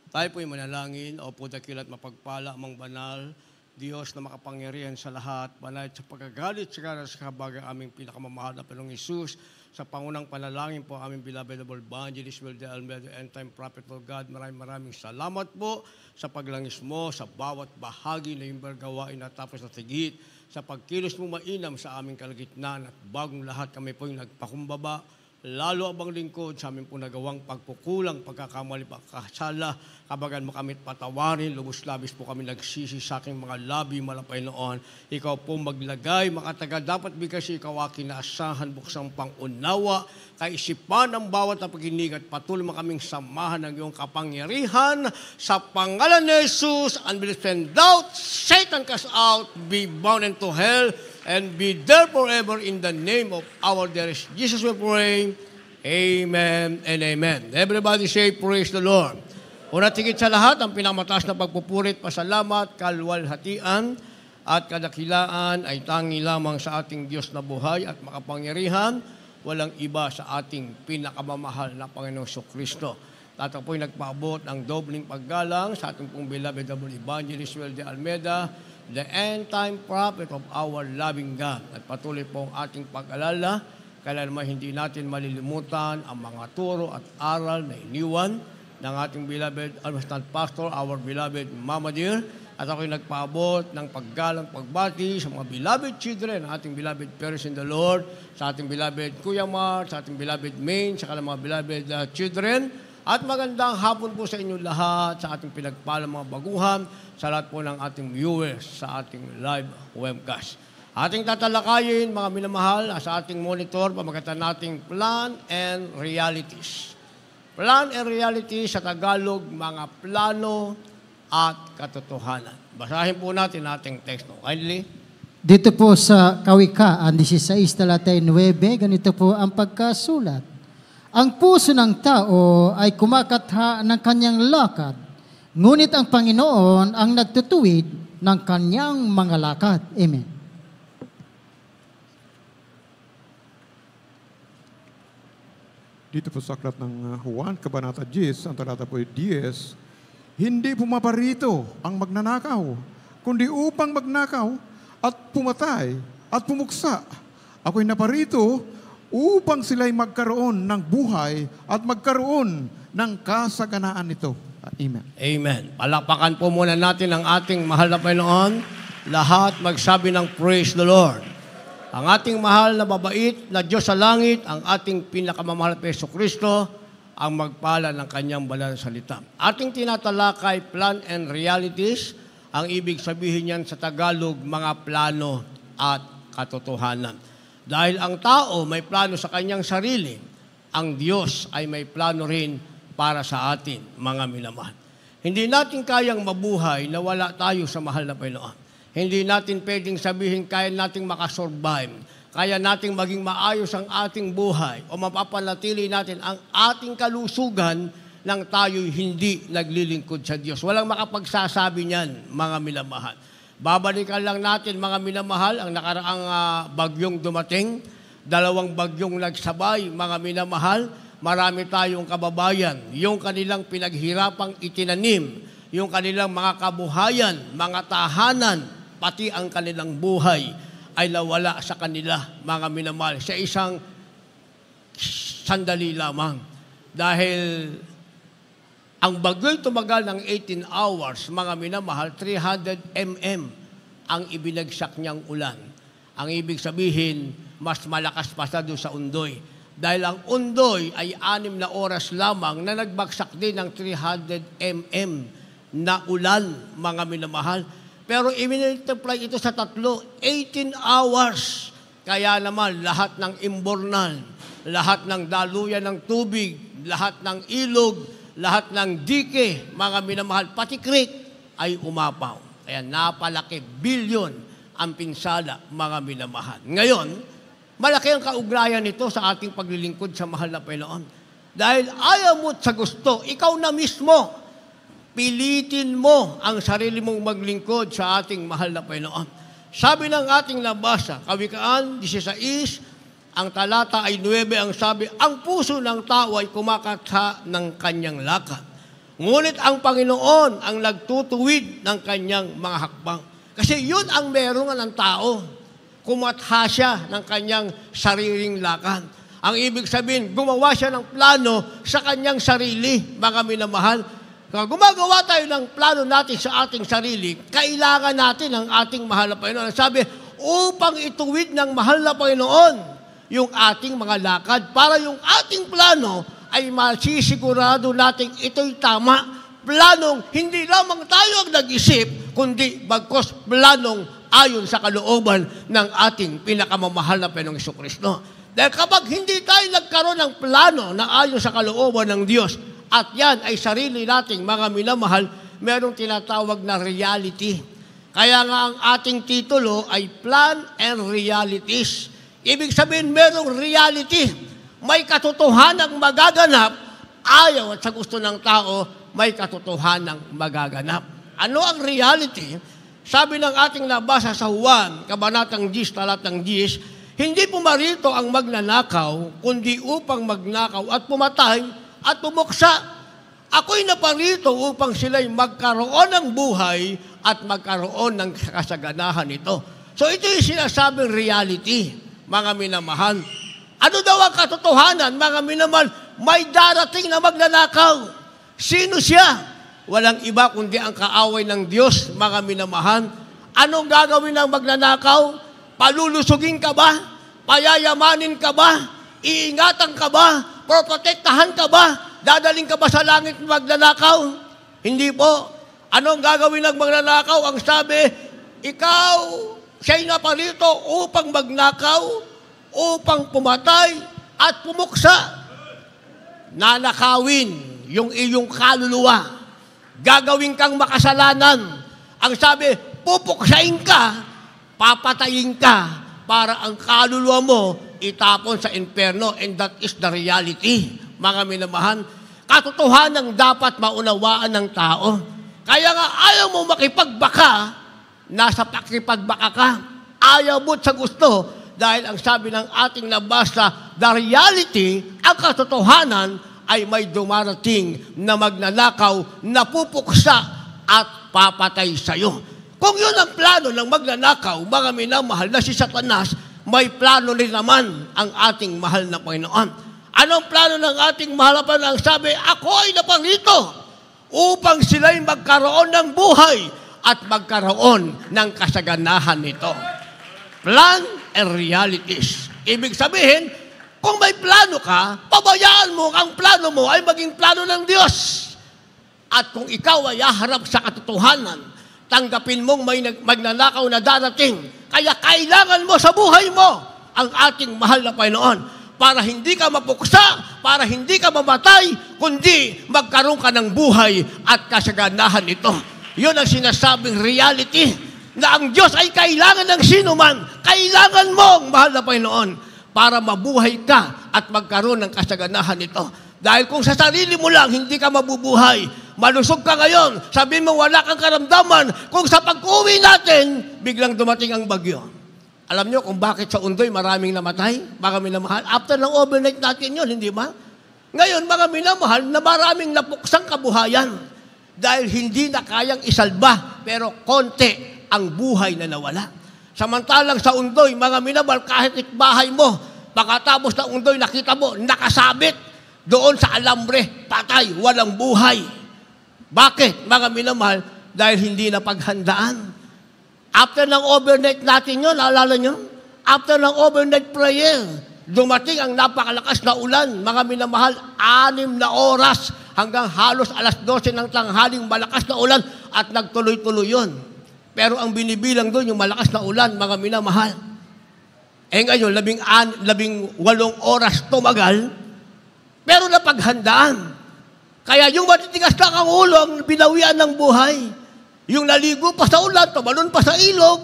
Tayo po'y manalangin. O po dakilat mapagpala amang banal, Diyos na makapangyarihan sa lahat, banal sa pagkagalit sa karas kabagang aming pinakamamahal na Panginoong Isus, sa pangunang panalangin po aming beloved evangelist Will de Almeida, end time prophet for God. Maraming salamat po sa paglangis mo sa bawat bahagi na yung gawain na tapos na tigit, sa pagkilos mo mainam sa aming kalagitnaan at bagong lahat kami po yung nagpakumbaba, lalo abang lingkod sa amin po nagawang pagkukulang, pagkakamali, pagkasala, kabagan mo kami patawarin, lubos-labis po kami nagsisi sa aking mga labi malapay noon. Ikaw po maglagay, makatagal, dapat bigkas ikaw aking naasahan, buksang pangunawa, kaisipan ang bawat na paginig at patuloy mo kaming samahan ng iyong kapangyarihan. Sa pangalan ni Jesus, unbelief and doubt, Satan cast out, be bound into hell, and be there forever in the name of our dearest Jesus we pray. Amen and amen. Everybody say, praise the Lord. Una tigit sa lahat, ang pinamataas na pagpupurit, pasalamat, kalwalhatian, at kadakilaan ay tangi lamang sa ating Diyos na buhay at makapangyarihan, walang iba sa ating pinakamamahal na Panginoong Kristo. At ako po'y nagpaabot ng dobling paggalang sa ating pong beloved evangelist Will de Almeida, the end-time prophet of our loving God. At patuloy po ang ating pag-alala, kaya naman hindi natin malilimutan ang mga turo at aral na iniwan ng ating beloved assistant pastor, our beloved Mama Dear. At ako'y nagpaabot ng paggalang pagbati sa mga beloved children, ating beloved parents in the Lord, sa ating beloved Kuya Mar, sa ating beloved Main, sa mga beloved children. At magandang hapon po sa inyong lahat, sa ating pinagpalang mga baguhan, sa lahat po ng ating viewers sa ating live webcast. Ating tatalakayin, mga minamahal, sa ating monitor, pamagatan nating plan and realities. Plan and realities sa Tagalog, mga plano at katotohanan. Basahin po natin ating teksto. Kindly. Dito po sa Kawikaan 16, talatay 9, ganito po ang pagkasulat. Ang puso ng tao ay kumakatha ng kanyang lakad, ngunit ang Panginoon ang nagtutuwid ng kanyang mga lakad. Amen. Dito po sa aklat ng Juan, Kabanata 10, ang talata po 10, hindi pumaparito ang magnanakaw, kundi upang magnakaw at pumatay at pumuksa. Ako'y naparito upang sila'y magkaroon ng buhay at magkaroon ng kasaganaan nito. Amen. Amen. Palakpakan po muna natin ang ating mahal na Panginoon. Lahat magsabi ng praise the Lord. Ang ating mahal na mabait na Diyos sa langit, ang ating pinakamamahal na Yesu Kristo, ang magpala ng kanyang banal na salita. Ating tinatalakay, plan and realities, ang ibig sabihin niyan sa Tagalog, mga plano at katotohanan. Dahil ang tao may plano sa kanyang sarili, ang Diyos ay may plano rin para sa atin, mga minamahal. Hindi natin kayang mabuhay na wala tayo sa mahal na Panginoon. Hindi natin pwedeng sabihin kaya nating makasurvive, kaya nating maging maayos ang ating buhay o mapapanatili natin ang ating kalusugan nang tayo'y hindi naglilingkod sa Diyos. Walang makapagsasabi niyan, mga minamahal. Babalikan lang natin, mga minamahal, ang nakaraang bagyong dumating, 2 bagyong nagsabay, mga minamahal, marami tayong kababayan, yung kanilang pinaghirapang itinanim, yung kanilang mga kabuhayan, mga tahanan, pati ang kanilang buhay ay nawala sa kanila, mga minamahal, sa isang sandali lamang. Dahil ang bagyo'y tumagal ng 18 hours, mga minamahal, 300 mm ang ibinagsak niyang ulan. Ang ibig sabihin, mas malakas pa sa doon sa Undoy. Dahil ang Undoy ay 6 na oras lamang na nagbagsak din ng 300 mm na ulan, mga minamahal. Pero i-multiply ito sa 3, 18 hours. Kaya naman, lahat ng imbornal, lahat ng daluyan ng tubig, lahat ng ilog, lahat ng dike, mga minamahal, pati creek, ay umapaw. Kaya napalaki, bilyon ang pinsala, mga minamahal. Ngayon, malaki ang kaugnayan nito sa ating paglilingkod sa mahal na Panginoon. Dahil ayaw mo sa gusto, ikaw na mismo, pilitin mo ang sarili mong maglingkod sa ating mahal na Panginoon. Sabi ng ating nabasa, Kawikaan 16, ang talata ay 9, ang sabi, ang puso ng tao ay kumakatha ng kanyang lakad. Ngunit ang Panginoon ang nagtutuwid ng kanyang mga hakbang. Kasi yun ang meron ng tao. Kumatha siya ng kanyang sariling lakad. Ang ibig sabihin, gumawa siya ng plano sa kanyang sarili, mga minamahal. Kung gumagawa tayo ng plano natin sa ating sarili, kailangan natin ang ating mahal na Panginoon. Sabi, upang ituwid ng mahal na Panginoon yung ating mga lakad, para yung ating plano ay masisigurado natin ito'y tama. Planong hindi lamang tayo ang nag-isip, kundi bagkos planong ayon sa kalooban ng ating pinakamamahal na Panginoong Jesucristo. Dahil kapag hindi tayo nagkaroon ng plano na ayon sa kalooban ng Diyos, at yan ay sarili nating mga minamahal, merong tinatawag na reality. Kaya nga ang ating titulo ay Plan and Realities. Ibig sabihin, merong reality. May katotohanang magaganap, ayaw at sa gusto ng tao, may katotohanang magaganap. Ano ang reality? Sabi ng ating nabasa sa Juan, Kabanatang 10, Talatang 10, hindi pumarito ang magnanakaw, kundi upang magnakaw at pumatay at pumuksa. Ako'y naparito upang sila'y magkaroon ng buhay at magkaroon ng kasaganahan nito. So ito yung sinasabing reality, mga minamahal. Ano daw ang katotohanan, mga minamahal? May darating na magnanakaw. Sino siya? Walang iba kundi ang kaaway ng Diyos, mga minamahal. Anong gagawin ng magnanakaw? Palulusugin ka ba? Payayamanin ka ba? Iingatan ka ba? Proprotektahan ka ba? Dadaling ka ba sa langit magnanakaw? Hindi po. Anong gagawin ng magnanakaw? Ang sabi, ikaw, siya'y naparito upang magnakaw, upang pumatay, at pumuksa. Nanakawin yung iyong kaluluwa. Gagawin kang makasalanan. Ang sabi, pupuksain ka, papatayin ka para ang kaluluwa mo itapon sa inferno, and that is the reality, mga minamahal. Katotohanan dapat maunawaan ng tao. Kaya nga ayaw mo makipagbaka, nasa pakipagbaka ka. Ayaw mo sa gusto, dahil ang sabi ng ating nabasa, the reality, ang katotohanan, ay may dumarating na magnanakaw, napupuksa at papatay sa'yo. Kung yun ang plano ng magnanakaw, mga minamahal, na si Satanas, may plano rin naman ang ating mahal na Panginoon. Anong plano ng ating mahal na Panginoon? Sabi, ako ay naparito upang sila'y magkaroon ng buhay at magkaroon ng kasaganahan nito. Plan and realities. Ibig sabihin, kung may plano ka, pabayaan mo ang plano mo ay maging plano ng Diyos. At kung ikaw ay haharap sa katotohanan, tanggapin mong may magnanakaw na darating. Kaya kailangan mo sa buhay mo ang ating mahal na Panginoon para hindi ka mapuksa, para hindi ka mamatay, kundi magkaroon ka ng buhay at kasaganahan nito. Yun ang sinasabing reality na ang Diyos ay kailangan ng sinuman. Kailangan mo ang mahal na Panginoon para mabuhay ka at magkaroon ng kasaganahan nito. Dahil kung sa sarili mo lang, hindi ka mabubuhay. Malusog ka ngayon, sabihin mo wala kang karamdaman. Kung sa pag-uwi natin, biglang dumating ang bagyo. Alam nyo kung bakit sa Undoy maraming namatay, mga minamahal? After ng overnight natin yun, hindi ba? Ngayon, mga minamahal, na maraming napuksang kabuhayan. Dahil hindi na kayang isalba, pero konti ang buhay na nawala. Samantalang sa Undoy, mga minamahal, kahit bahay mo, pagkatapos ng Undoy, nakita mo, nakasabit doon sa alambre, patay, walang buhay. Bakit, mga minamahal? Dahil hindi na paghandaan. After ng overnight natin yun, naalala nyo? After ng overnight prayer, dumating ang napakalakas na ulan, mga minamahal, 6 na oras hanggang halos alas 12 ng tanghaling malakas na ulan at nagtuloy-tuloy yun. Pero ang binibilang doon, yung malakas na ulan, mga minamahal. Eh ngayon, 18 oras tumagal, pero napaghandaan. Kaya yung matitigas na ang ulo, ang binawian ng buhay. Yung naligo pa sa ulan, tumalon pa sa ilog.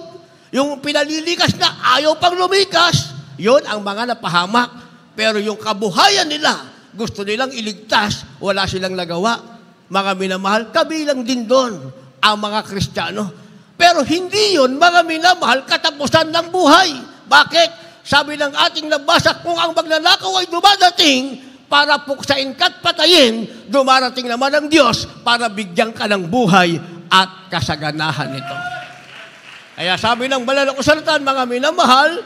Yung pinalilikas na ayaw pang lumikas, yun ang mga napahamak. Pero yung kabuhayan nila, gusto nilang iligtas, wala silang nagawa. Mga minamahal, kabilang din doon ang mga Kristiyano. Pero hindi yun, mga minamahal, katapusan ng buhay. Bakit? Sabi ng ating nabasa, kung ang magnanakaw ay dumadating, para puksain ka at patayin, dumarating naman ang Diyos para bigyan ka ng buhay at kasaganahan nito. Kaya sabi ng banal na kasulatan, mga minamahal,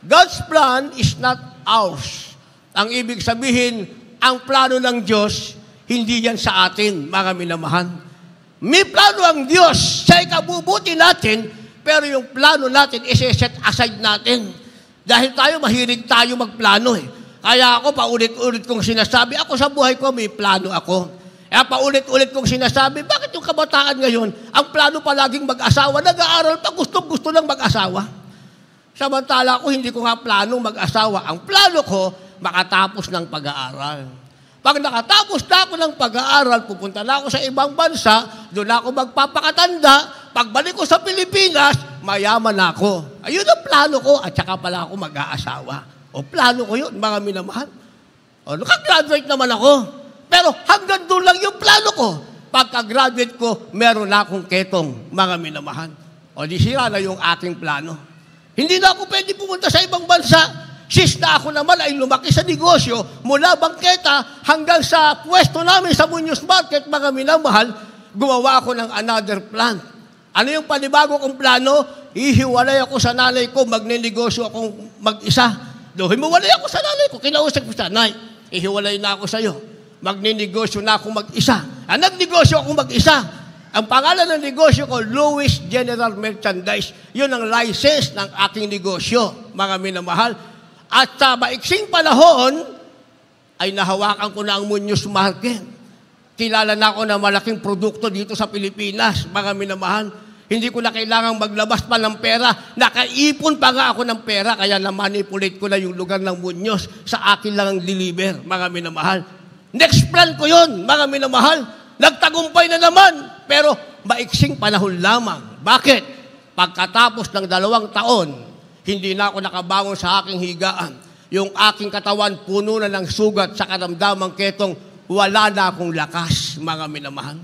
God's plan is not ours. Ang ibig sabihin, ang plano ng Diyos, hindi yan sa atin, mga minamahal. May plano ang Diyos, siya ikabubuti natin, pero yung plano natin, isi-set aside natin. Dahil tayo, mahilig tayo magplano eh. Kaya ako, paulit-ulit kong sinasabi, ako sa buhay ko, may plano ako. Kaya paulit-ulit kong sinasabi, bakit yung kabataan ngayon, ang plano palaging mag-asawa, nag-aaral pa, gusto lang mag-asawa. Samantala ako, hindi ko nga plano mag-asawa. Ang plano ko, makatapos ng pag-aaral. Pag nakatapos na ako ng pag-aaral, pupunta na ako sa ibang bansa, doon ako magpapakatanda, pagbalik ko sa Pilipinas, mayaman ako. Ayun ang plano ko, at saka pala ako mag-aasawa. O plano ko yun, mga minamahal. O nakagraduate naman ako. Pero hanggang doon lang yung plano ko. Pagka-graduate ko, meron na akong ketong, mga minamahal. O di sira na yung aking plano. Hindi na ako pwede pumunta sa ibang bansa. Sis na ako naman ay lumaki sa negosyo mula bangketa hanggang sa pwesto namin sa Muñoz Market, mga minamahal, gumawa ako ng another plan. Ano yung panibago kong plano? Ihiwalay ako sa nanay ko, magnenegosyo akong mag-isa. Hiwalay ako sa nanay ko, kinausap ko sa nanay, ihiwalay na ako sa iyo. Magnenegosyo na akong mag-isa. Nagnegosyo akong mag-isa. Ang pangalan ng negosyo ko, Louis General Merchandise. Yun ang license ng aking negosyo, mga minamahal. At sa maiksing panahon, ay nahawakan ko na ang Muñoz Market. Kilala na ako ng malaking produkto dito sa Pilipinas, mga minamahal. Hindi ko na kailangang maglabas pa ng pera. Nakaipon pa nga ako ng pera, kaya na-manipulate ko na yung lugar ng Muñoz. Sa akin lang ang deliver, mga minamahal. Next plan ko yun, mga minamahal. Nagtagumpay na naman, pero maiksing panahon lamang. Bakit? Pagkatapos ng 2 taon, hindi na ako nakabangon sa aking higaan. Yung aking katawan puno na ng sugat sa karamdamang ketong wala na akong lakas, mga minamahal.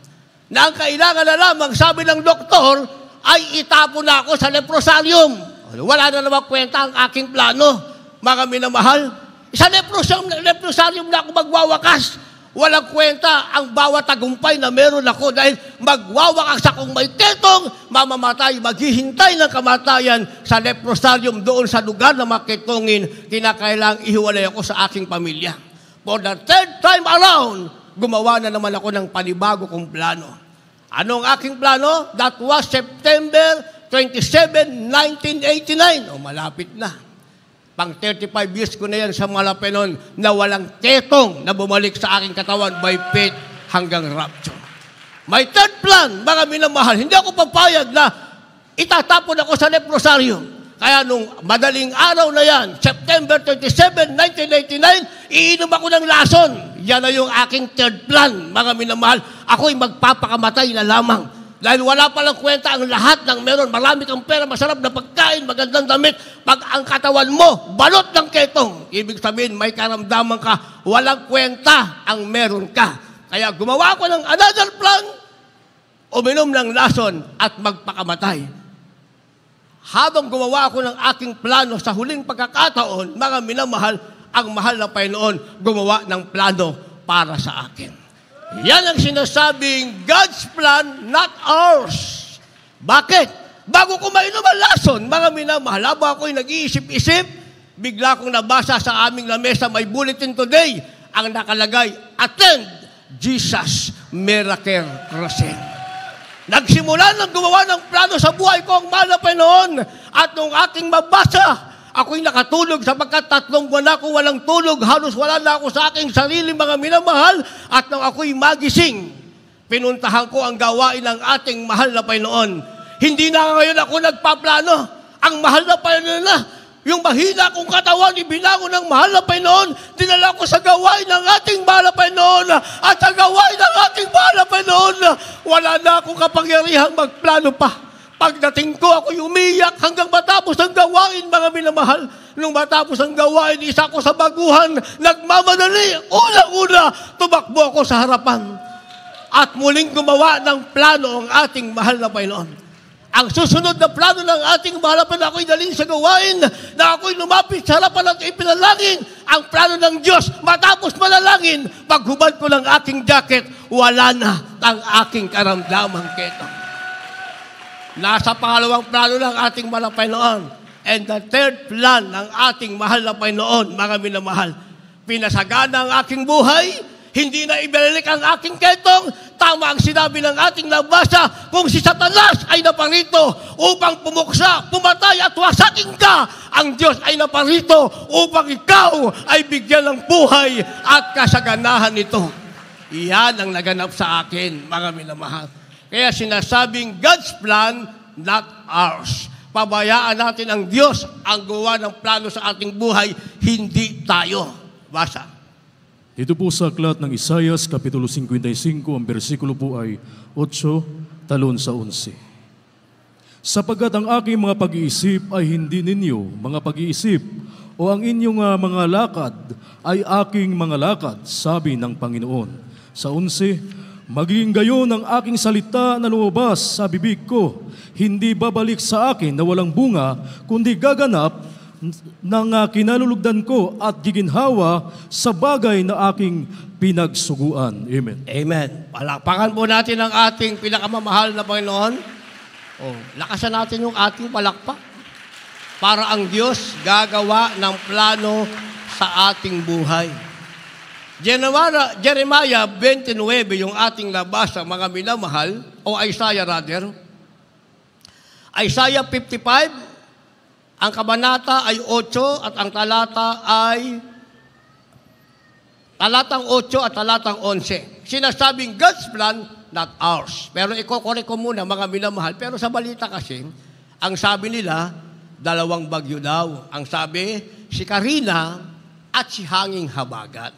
Na ang kailangan na lamang, sabi ng doktor, ay itapon na ako sa leprosarium. Wala na naman kwenta ang aking plano, mga minamahal. Sa leprosarium na ako magwawakas. Walang kwenta ang bawat tagumpay na meron ako dahil magwawakas akong may ketong, mamamatay, maghihintay ng kamatayan sa leprosarium doon sa lugar na maketongin, kinakailangang ihiwalay ako sa aking pamilya. For the 3rd time around, gumawa na naman ako ng panibago kong plano. Anong aking plano? That was September 27, 1989. Malapit na. Pang 35 years ko na yan sa Malapenon na walang ketong na bumalik sa aking katawan by faith hanggang rapture. My 3rd plan, mga minamahal, hindi ako papayag na itatapon ako sa leprosarium. Kaya nung madaling araw na yan, September 27, 1989, iinom ako ng lason. Yan na yung aking 3rd plan, mga minamahal. Ako'y magpapakamatay na lamang. Dahil wala palang kwenta ang lahat ng meron. Marami kang pera, masarap na pagkain, magandang damit. Pag ang katawan mo, balot ng ketong. Ibig sabihin, may karamdaman ka, walang kwenta ang meron ka. Kaya gumawa ko ng another plan, uminom ng lason at magpakamatay. Habang gumawa ko ng aking plano sa huling pagkakataon, mga minamahal, ang mahal na Panginoon gumawa ng plano para sa akin. Yan ang sinasabing God's plan, not ours. Bakit? Bago ko mainom ang lason, mga minamahal, habang ako'y nag-iisip-isip, bigla kong nabasa sa aming lamesa, may bulletin today, ang nakalagay, attend Jesus Miracle Crusade. Nagsimula ng gumawa ng plano sa buhay ko ang mahal na Panginoon, at nung aking mabasa, ako'y nakatulog sapagkat 3 buwan na akong walang tulog. Halos wala na ako sa aking sarili, mga minamahal. At nung ako'y magising, pinuntahan ko ang gawain ng ating mahal na Panginoon. Hindi na ngayon ako nagpaplano. Ang mahal na Panginoon na, yung mahina kong katawan, ibinago ng mahal na Panginoon. Dinala ko sa gawain ng ating mahal na Panginoon. At sa gawain ng ating mahal na Panginoon, wala na akong kapangyarihang magplano pa. Pagdating ko, ako'y umiyak hanggang matapos ang gawain, mga minamahal. Nung matapos ang gawain, isa ko sa baguhan, nagmamadali. Una-una, tumakbo ako sa harapan. At muling gumawa ng plano ang ating mahal na Panginoon. Ang susunod na plano ng ating mahal na ako'y daling sa gawain, na ako'y lumapit sa harapan at ipinalangin. Ang plano ng Diyos, matapos manalangin, paghubad ko ng aking jacket, wala na ang aking karamdaman keto. Nasa pangalawang plano ng ating mahal na Panginoon. And the third plan ng ating mahal na Panginoon, mga minamahal, pinasagana ang aking buhay, hindi na ibalik ang aking ketong. Tama ang sinabi ng ating nabasa, kung si Satanas ay naparito upang pumuksa, pumatay at wasakin ka, ang Diyos ay naparito upang ikaw ay bigyan ng buhay at kasaganahan nito. Iyan ang naganap sa akin, mga minamahal. Kaya sinasabing God's plan, not ours. Pabayaan natin ang Diyos ang gawa ng plano sa ating buhay, hindi tayo. Basa. Dito po sa aklat ng Isaias, Kapitulo 55, ang bersikulo po ay 8, talon sa 11. Sapagkat ang aking mga pag-iisip ay hindi ninyo mga pag-iisip, o ang inyong mga lakad ay aking mga lakad, sabi ng Panginoon. Sa 11, magiging gayon ang aking salita na lumabas sa bibig ko, hindi babalik sa akin na walang bunga, kundi gaganap ng kinalulugdan ko at giginhawa sa bagay na aking pinagsuguan. Amen. Amen. Palakpakan po natin ang ating pinakamamahal na Panginoon. Lakasan natin yung ating palakpak para ang Diyos gagawa ng plano sa ating buhay. Jeremiah 29, yung ating nabasa, mga minamahal, o Isaiah rather. Isaiah 55, ang kabanata ay 8 at ang talata ay talatang 8 at talatang 11. Sinasabing God's plan, not ours. Pero ikokorek ko muna, mga minamahal. Pero sa balita kasi, ang sabi nila, 2 bagyo daw. Ang sabi, si Karina at si Hanging Habagat.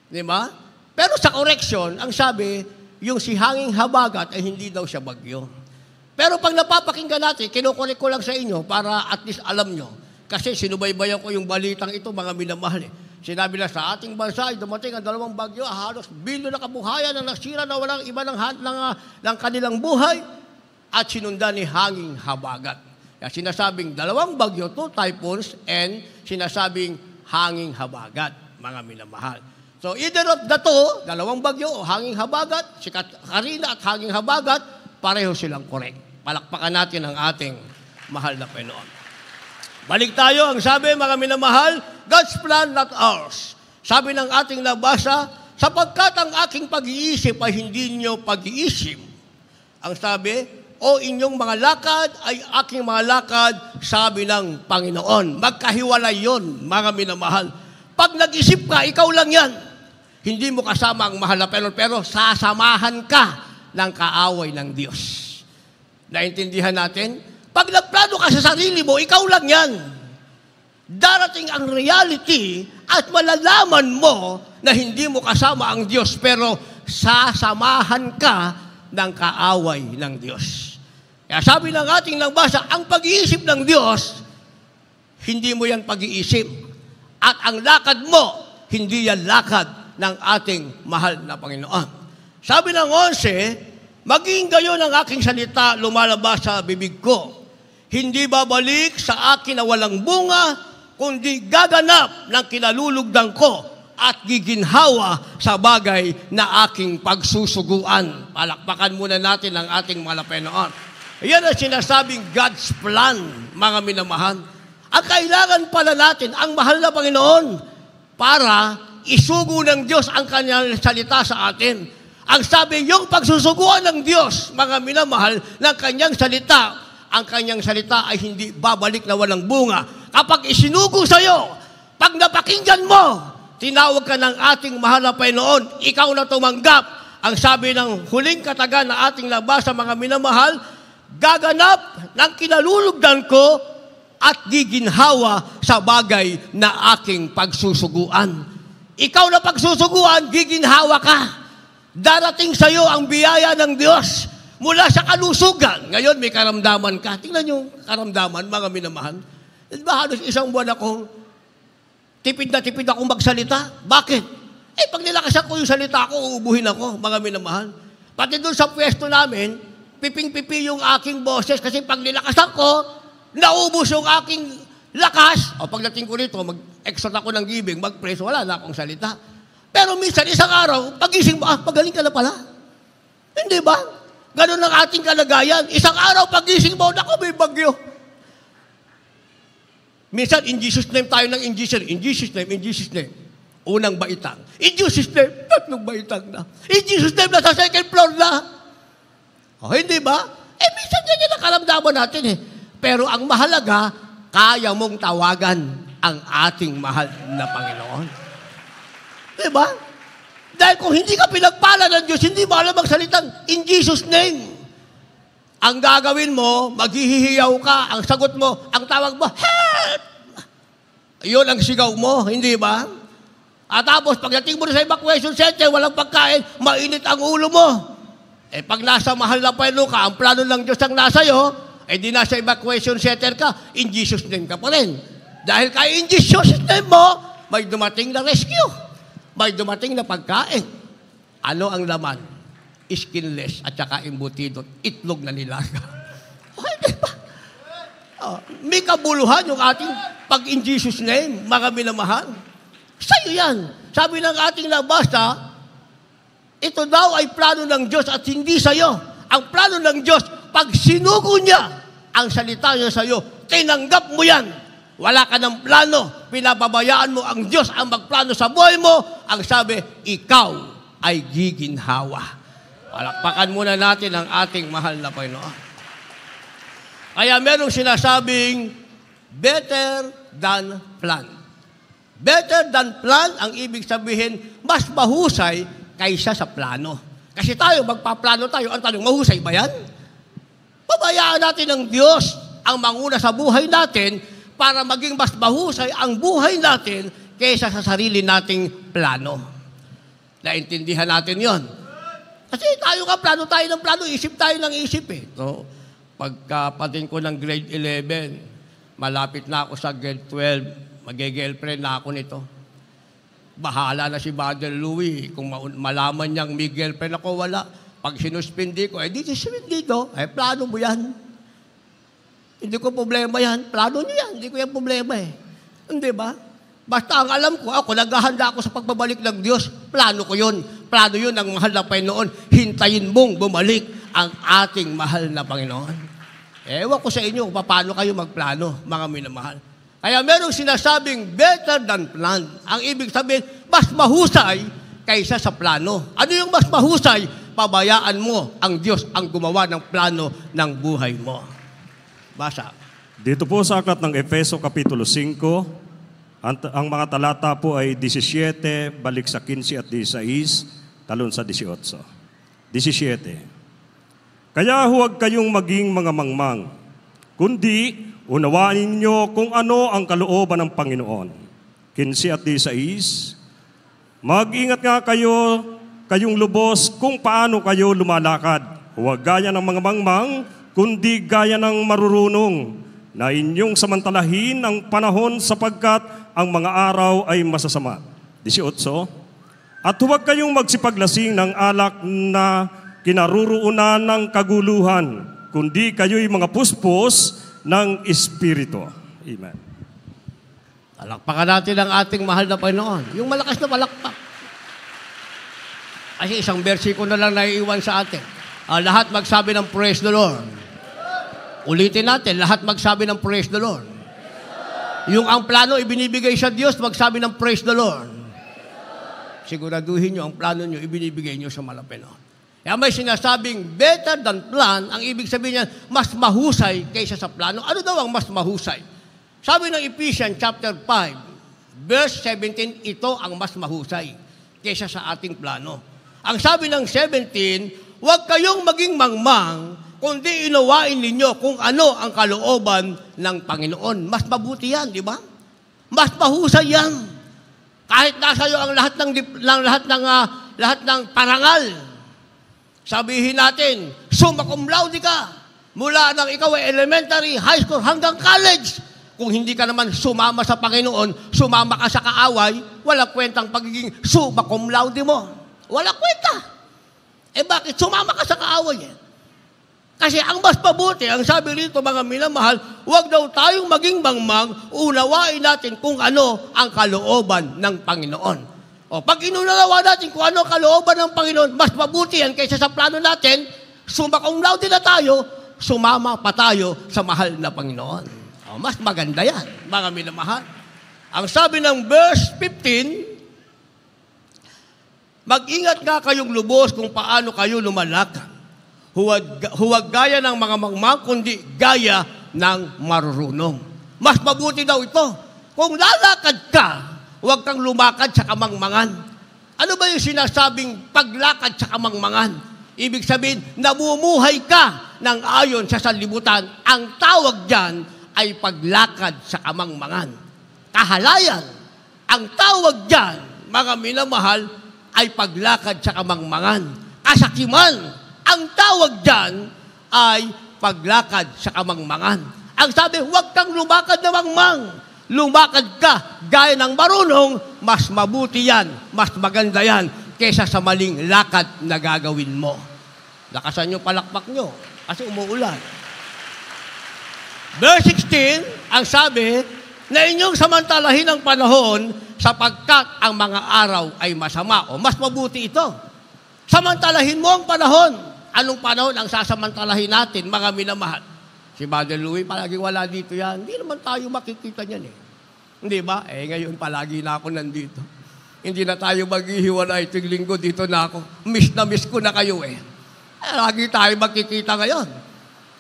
Di ba? Pero sa correction, ang sabi, yung si Hanging Habagat ay hindi daw siya bagyo. Pero pag napapakinggan natin, kinukulik ko lang sa inyo para at least alam nyo. Kasi sinubaybayan ko yung balitang ito, mga minamahal. Sinabi na sa ating bansa ay dumating ang 2 bagyo, halos bilyon na kabuhayan na nasira na walang iba ng kanilang buhay at sinundan ni Hanging Habagat. Kaya sinasabing 2 bagyo, 2 typhoons, and sinasabing Hanging Habagat, mga minamahal. So either of the two, 2 bagyo o Hanging Habagat, si Karina at Hanging Habagat, pareho silang correct. Palakpakan natin ang ating mahal na Panginoon. Balik tayo, ang sabi, mga minamahal, God's plan, not ours. Sabi ng ating nabasa, sapagkat ang aking pag-iisip ay hindi niyo pag-iisip. Ang sabi, o inyong mga lakad ay aking mga lakad, sabi ng Panginoon. Magkahiwalay yon, mga minamahal. Pag nag-isip ka, ikaw lang yan. Hindi mo kasama ang mahal na Panginoon, pero sasamahan ka ng kaaway ng Diyos. Naintindihan natin? Pag nagplano ka sa sarili mo, ikaw lang yan. Darating ang reality at malalaman mo na hindi mo kasama ang Diyos, pero sasamahan ka ng kaaway ng Diyos. Kaya sabi ng ating nagbasa, ang pag-iisip ng Diyos, hindi mo yan pag-iisip. At ang lakad mo, hindi yan lakad ng ating mahal na Panginoon. Sabi ng 11, maging gayon ang aking salita lumalabas sa bibig ko. Hindi babalik sa akin na walang bunga, kundi gaganap ng kinalulugdan ko at giginhawa sa bagay na aking pagsusuguan. Palakpakan muna natin ang ating mahal na Panginoon. Yan ang sinasabing God's plan, mga minamahal. Ang kailangan pala natin, ang mahal na Panginoon, para isugo ng Diyos ang kanyang salita sa atin. Ang sabi, yung pagsusuguan ng Diyos, mga minamahal, ng kanyang salita, ang kanyang salita ay hindi babalik na walang bunga. Kapag isinugo sa'yo, pag napakinggan mo, tinawag ka ng ating mahal na Panginoon, ikaw na tumanggap. Ang sabi ng huling katagan na ating nabasa, mga minamahal, gaganap ng kinalulugdan ko at giginhawa sa bagay na aking pagsusuguan. Ikaw na pagsusuguan, giginhawa ka. Darating sa iyo ang biyaya ng Diyos mula sa kalusugan. Ngayon may karamdaman ka. Tingnan yung karamdaman, mga minamahal. Diba halos 1 buwan akong tipid na tipid akong magsalita? Bakit? Pag nilakasan ko yung salita ko, uubuhin ako, mga minamahal. Pati doon sa pwesto namin, piping-pipi yung aking boses kasi pag nilakasan ko, naubos yung aking lakas. O pagdating ko rito, mag-exhort ako ng giving, mag-praise, wala na akong salita. Pero minsan, isang araw, pagising mo, magaling ka na pala. Hindi ba? Ganun ang ating kalagayan. Isang araw, pagising mo, naku, may bagyo. Minsan, in Jesus' name tayo ng in Jesus name. In Jesus' name, in Jesus' name. Unang baitang. In Jesus' name, tatlong baitang na. In Jesus' name, nasa second floor na. O, hindi ba? Minsan ganyan ang karamdaman natin eh. Pero ang mahalaga, kaya mong tawagan ang ating mahal na Panginoon. Di ba? Dahil kung hindi ka pinagpala ng Diyos, hindi mo alam magsalitang in Jesus' name. Ang gagawin mo, maghihiyaw ka, ang sagot mo, ang tawag mo, help! Yun ang sigaw mo, hindi ba? At tapos, pagdating mo sa evacuation center, walang pagkain, mainit ang ulo mo. Pag nasa mahal na Panginoon ka, ang plano ng Diyos ang nasa iyo, di nasa evacuation center ka, in Jesus' name ka pa rin. Dahil kaya in Jesus' name mo, may dumating na rescue. May dumating na pagkain. Ano ang laman? Skinless at saka embutido, itlog na nilaga. Diba? May kabuluhan yung ating pag in Jesus' name, mga minamahal. Sa'yo yan. Sabi ng ating nabasa, ito daw ay plano ng Diyos at hindi sa'yo. Ang plano ng Diyos, pag sinugo niya ang salita niya sa'yo, tinanggap mo yan. Wala ka ng plano. Pinababayaan mo ang Diyos ang magplano sa buhay mo. Ang sabi, ikaw ay giginhawa. Palakpakan muna natin ang ating mahal na Panginoon. Kaya merong sinasabing, better than plan. Better than plan, ang ibig sabihin, mas mahusay kaysa sa plano. Kasi tayo, magpaplano tayo, ang tanong, mahusay ba yan? Pabayaan natin ng Diyos ang manguna sa buhay natin para maging mas mahusay ang buhay natin kaysa sa sarili nating plano. Naintindihan natin yon. Kasi tayo nga, plano tayo ng plano, isip tayo ng isip eh. So, pagkapating ko ng grade 11, malapit na ako sa grade 12, mag-girlfriend na ako nito. Bahala na si Brother Louie. Kung malaman niyang may girlfriend ako, wala. Pag sinuspindi ko, dito dito. Plano mo yan. Hindi ko problema yan. Plano niyo yan. Hindi ko yan problema eh. Hindi ba? Basta ang alam ko, ako, naghahanda ako sa pagbabalik ng Diyos. Plano ko yun. Plano yun ang mahal na Panginoon. Hintayin mong bumalik ang ating mahal na Panginoon. Ewan ko sa inyo kung paano kayo magplano, mga minamahal. Kaya merong sinasabing better than plan. Ang ibig sabihin, mas mahusay kaysa sa plano. Ano yung mas mahusay? Pabayaan mo ang Diyos ang gumawa ng plano ng buhay mo. Basa. Dito po sa aklat ng Efeso Kapitulo 5, ang mga talata po ay 17, balik sa 15 at 16, talon sa 18. 17. Kaya huwag kayong maging mga mangmang, kundi unawain ninyo kung ano ang kalooban ng Panginoon. 15 at 16, mag-ingat nga kayong lubos kung paano kayo lumalakad. Huwag gaya ng mga mangmang, kundi gaya ng marurunong, na inyong samantalahin ang panahon sapagkat ang mga araw ay masasama. 18, at huwag kayong magsipaglasing ng alak na kinaruruunan ng kaguluhan, kundi kayo'y mga puspos ng Espiritu. Amen. Palakpakan natin ang ating mahal na Panginoon. Yung malakas na palakpak. Kasi isang versikulo na lang naiiwan sa atin. Lahat magsabi ng praise the Lord. Ulitin natin, lahat magsabi ng praise the Lord. Yung ang plano ibinibigay sa Diyos, magsabi ng praise the Lord. Siguraduhin nyo, ang plano nyo, ibinibigay nyo sa Panginoon. Kaya may sinasabing better than plan, ang ibig sabihin niya, mas mahusay kaysa sa plano. Ano daw ang mas mahusay? Sabi ng Ephesians chapter 5, verse 17, ito ang mas mahusay kaysa sa ating plano. Ang sabi ng 17, huwag kayong maging mangmang, kundi inawain ninyo kung ano ang kalooban ng Panginoon. Mas mabuti yan, di ba? Mas mahusay yan. Kahit nasa iyo ang lahat ng parangal, sabihin natin, summa cum laude ka. Mula nang ikaw ay elementary, high school, hanggang college. Kung hindi ka naman sumama sa Panginoon, sumama ka sa kaaway, walang kwentang pagiging summa cum laude mo. Walang kwenta. Bakit? Sumama ka sa kaaway. Kasi ang mas mabuti, ang sabi rito mga minamahal, huwag daw tayong maging mangmang, unawain natin kung ano ang kalooban ng Panginoon. O, pag inunawa natin kung ano ang kalooban ng Panginoon, mas mabuti yan kaysa sa plano natin, sumakumlaw din na tayo, sumama pa tayo sa mahal na Panginoon. O, mas maganda yan, mga minamahal. Ang sabi ng verse 15, mag-ingat nga kayong lubos kung paano kayo lumalakad. Huwag gaya ng mga mangmang, kundi gaya ng marurunong. Mas mabuti daw ito. Kung lalakad ka, huwag kang lumakad sa kamangmangan. Ano ba yung sinasabing paglakad sa kamangmangan? Ibig sabihin, namumuhay ka ng ayon sa sanlibutan. Ang tawag dyan ay paglakad sa kamangmangan. Kahalayan, ang tawag dyan, mga minamahal, ay paglakad sa kamangmangan. Kasakiman, ang tawag dyan ay paglakad sa kamangmangan. Ang sabi, huwag kang lumakad na mangmang. Lumakad ka gaya ng marunong, mas mabuti yan, mas maganda yan, kesa sa maling lakad na gagawin mo. Lakasan yung palakpak nyo, kasi umuulan. Verse 16, ang sabi, na inyong samantalahin ang panahon sapagkat ang mga araw ay masama. O mas mabuti ito. Samantalahin mo ang panahon. Anong panahon ang sasamantalahin natin, mga minamahal? Si Brother Louie, palagi wala dito yan. Hindi naman tayo makikita niyan eh. Hindi ba? Ngayon palagi na ako nandito. Hindi na tayo maghihiwalay tuwing linggo, dito na ako. Miss na miss ko na kayo eh. Lagi tayo magkikita ngayon.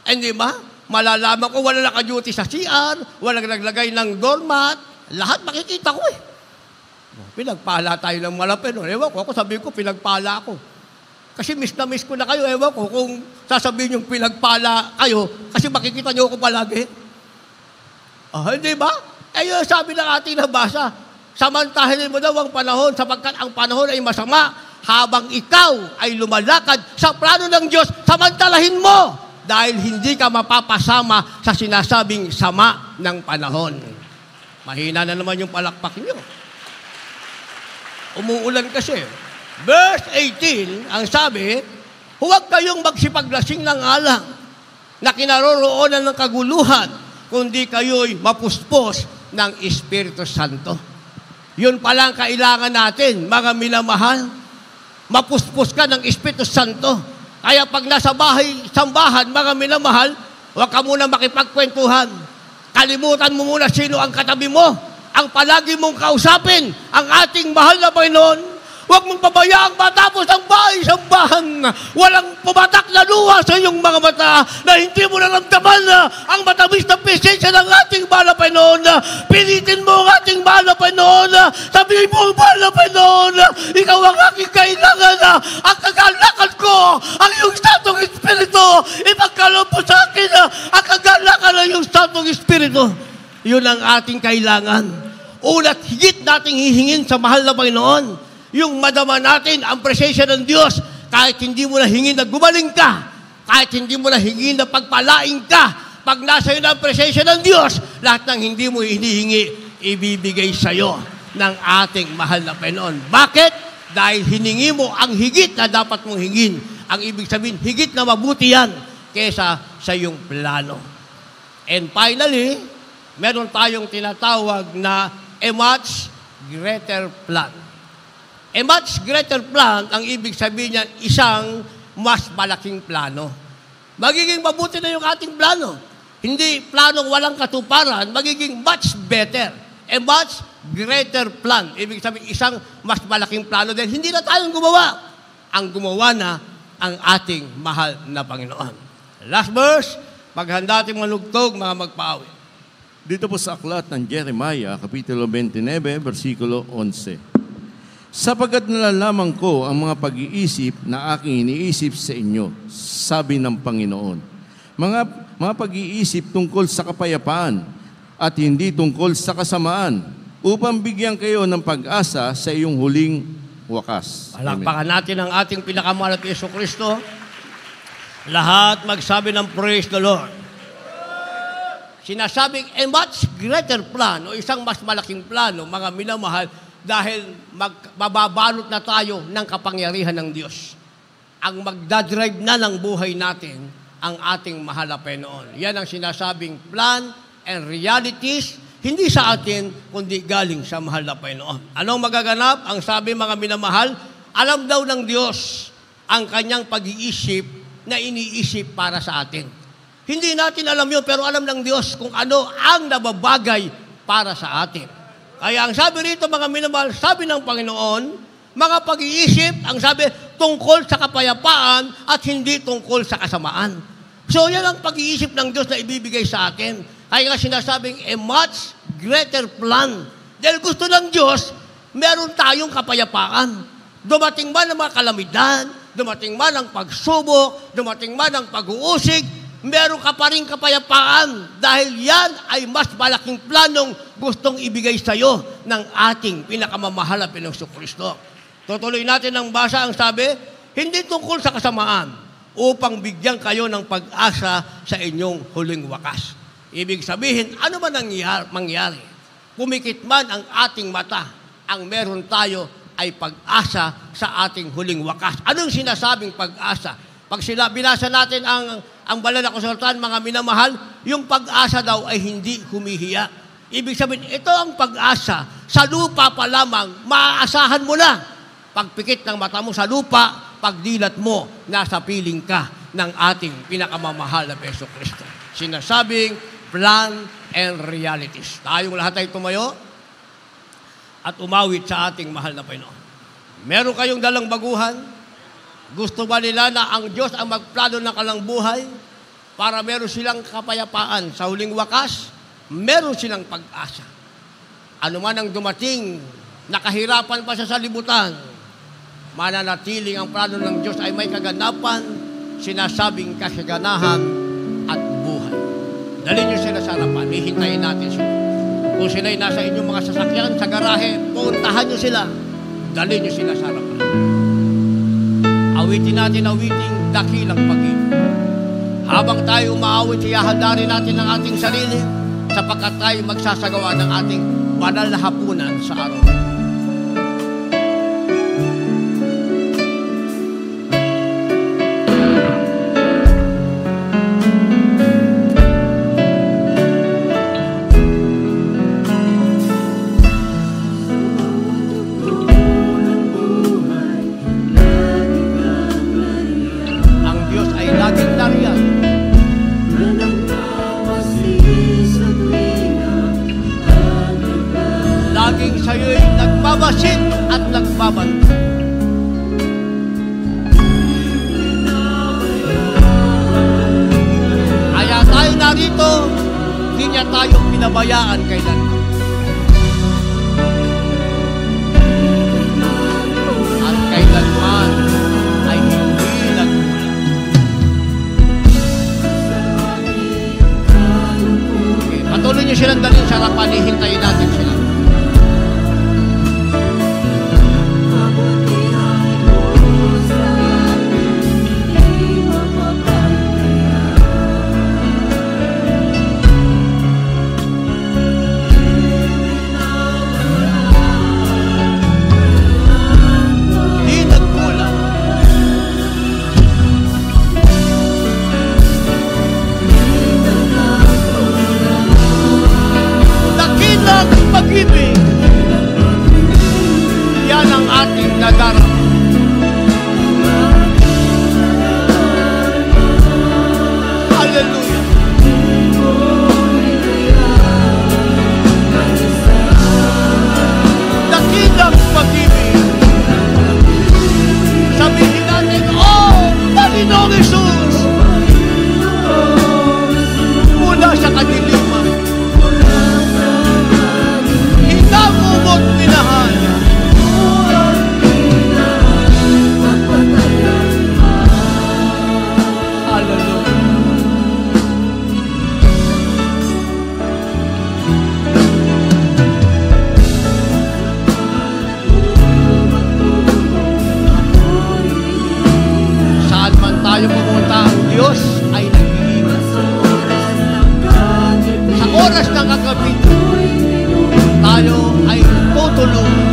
Hindi ba? Malalaman ko wala naka-duty sa CR, wala naglagay ng doormat, lahat makikita ko eh. Pinagpala tayo ng malapit. Ewan ko, ako sabihin ko, pinagpala ako. Kasi miss na miss ko na kayo, ewan ko, kung sasabihin yung pinagpala kayo, kasi makikita nyo ako palagi. Hindi ba? Yun sabi ng ating nabasa, samantahin mo daw ang panahon, sapagkat ang panahon ay masama, habang ikaw ay lumalakad sa plano ng Diyos, samantalahin mo, dahil hindi ka mapapasama sa sinasabing sama ng panahon. Mahina na naman yung palakpak nyo. Umuulan kasi. Verse 18, ang sabi, huwag kayong magsipaglasing ng alak na kinaroroonan ng kaguluhan, kundi kayo'y mapuspos ng Espiritu Santo. Yun palang kailangan natin, mga minamahal. Mapuspos ka ng Espiritu Santo. Kaya pag nasa sambahan, mga minamahal, huwag ka muna makipagkwentuhan. Kalimutan mo muna sino ang katabi mo. Ang palagi mong kausapin, ang ating mahal na Panginoon. Huwag mong pabayaang matapos ang sambahan. Walang pumatak na luha sa iyong mga mata na hindi mo naramdaman ang matamis na presensya ng ating mahal na Panginoon. Pilitin mo ang ating mahal na Panginoon. Sabihin mo, mahal na Panginoon, ikaw ang aking kailangan. Ang kagalakan ko, ang iyong Santong Espiritu. Ipagkaloob mo sa akin ang kagalakan ng iyong Santong Espiritu. Yun ang ating kailangan. Ulat higit nating hihingin sa mahal na Panginoon. Yung madama natin ang presensya ng Diyos, kahit hindi mo na hingin na gumaling ka, kahit hindi mo na hingin na pagpalaing ka, pag nasa iyo na ang presensya ng Diyos, lahat ng hindi mo hinihingi, ibibigay sa iyo ng ating mahal na Panginoon. Bakit? Dahil hiningi mo ang higit na dapat mong hingin. Ang ibig sabihin, higit na mabuti yan kesa sa iyong plano. And finally, meron tayong tinatawag na a much greater plan. A much greater plan, ang ibig sabihin niya, isang mas malaking plano. Magiging mabuti na yung ating plano. Hindi planong walang katuparan, magiging much better. A much greater plan. Ibig sabihin, isang mas malaking plano dahil hindi na tayong gumawa. Ang gumawa na ang ating mahal na Panginoon. Last verse, maghanda ating manugtog, mga magpaawi. Dito po sa aklat ng Jeremiah, Kapitulo 29, versikulo 11. Sapagkat nalalaman ko ang mga pag-iisip na aking iniisip sa inyo, sabi ng Panginoon. Mga pag-iisip tungkol sa kapayapaan at hindi tungkol sa kasamaan, upang bigyan kayo ng pag-asa sa iyong huling wakas. Palakpakan natin ang ating pinakamahal na Jesucristo. Lahat magsabi ng praise the Lord. Sinasabing a much greater plan o isang mas malaking plano, mga minamahal, dahil mababalot na tayo ng kapangyarihan ng Diyos. Ang magdadrive na ng buhay natin ang ating mahal na Panginoon. Yan ang sinasabing plan and realities, hindi sa atin, kundi galing sa mahal na Panginoon. Anong magaganap? Ang sabi mga minamahal, alam daw ng Diyos ang kanyang pag-iisip na iniisip para sa atin. Hindi natin alam yun, pero alam ng Diyos kung ano ang nababagay para sa atin. Kaya ang sabi rito mga minamahal, sabi ng Panginoon, mga pag-iisip, ang sabi, tungkol sa kapayapaan at hindi tungkol sa kasamaan. So yan ang pag-iisip ng Diyos na ibibigay sa atin. Kaya nga sinasabing, a much greater plan. Dahil gusto ng Diyos, meron tayong kapayapaan. Dumating man ang mga kalamidad, dumating man ang pagsubok, dumating man ang pag-uusig, meron ka pa rin kapayapaan. Dahil yan ay mas malaking planong gustong ibigay sa iyo ng ating pinakamamahal na Panginoong Kristo. Tutuloy natin ang basa, ang sabi, hindi tungkol sa kasamaan, upang bigyan kayo ng pag-asa sa inyong huling wakas. Ibig sabihin, ano man ang mangyari? Pumikit man ang ating mata, ang meron tayo ay pag-asa sa ating huling wakas. Anong sinasabing pag-asa? Pag binasa natin ang banal na kasulatan, mga minamahal, yung pag-asa daw ay hindi humihiya. Ibig sabihin, ito ang pag-asa. Sa lupa pa lamang, maaasahan mo na. Pagpikit ng mata mo sa lupa, pagdilat mo, nasa piling ka ng ating pinakamamahal na Hesus Kristo. Sinasabing, plan and realities. Tayong lahat ay tumayo at umawit sa ating mahal na Panginoon. Meron kayong dalang baguhan? Gusto ba nila na ang Diyos ang magplano ng kanilang buhay para meron silang kapayapaan sa huling wakas? Meron silang pag-asa. Ano man ang dumating, nakahirapan pa sa libutan, mananatiling ang plano ng Diyos ay may kaganapan, sinasabing kasaganahan at buhay. Dalhin niyo sila sa harapan, hihintayin natin sila. Kung sila'y nasa inyong mga sasakyan, sa garahe, puntahan niyo sila, dalhin niyo sila sa harapan. Awitin natin awiting dakilang pag-ibig. Habang tayo umaawit, ihahanda natin ang ating sarili sapagkat tayo magsasagawa ng ating banal na hapunan sa araw. Laging sa'yo'y nagbabasit at nagbabantay. Kaya tayo narito, hindi niya tayo pinabayaan kailanman. At kailanman ay hindi nagkulang. Okay, patuloy niyo silang dalhin sa harapan, hihintayin natin sila. Pag-ibig, yan ang ating nadarama. Hallelujah. Dakilang pag-ibig. Sabihin natin, oh, Panginoong Jesus, mula sa kadiliman, hinamumot minahal. Hallelujah. Saan man tayo pumunta, ang Diyos ay nag-iingat. Sa oras ng kagabi, tayo ay tutulungan.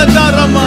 nadarama.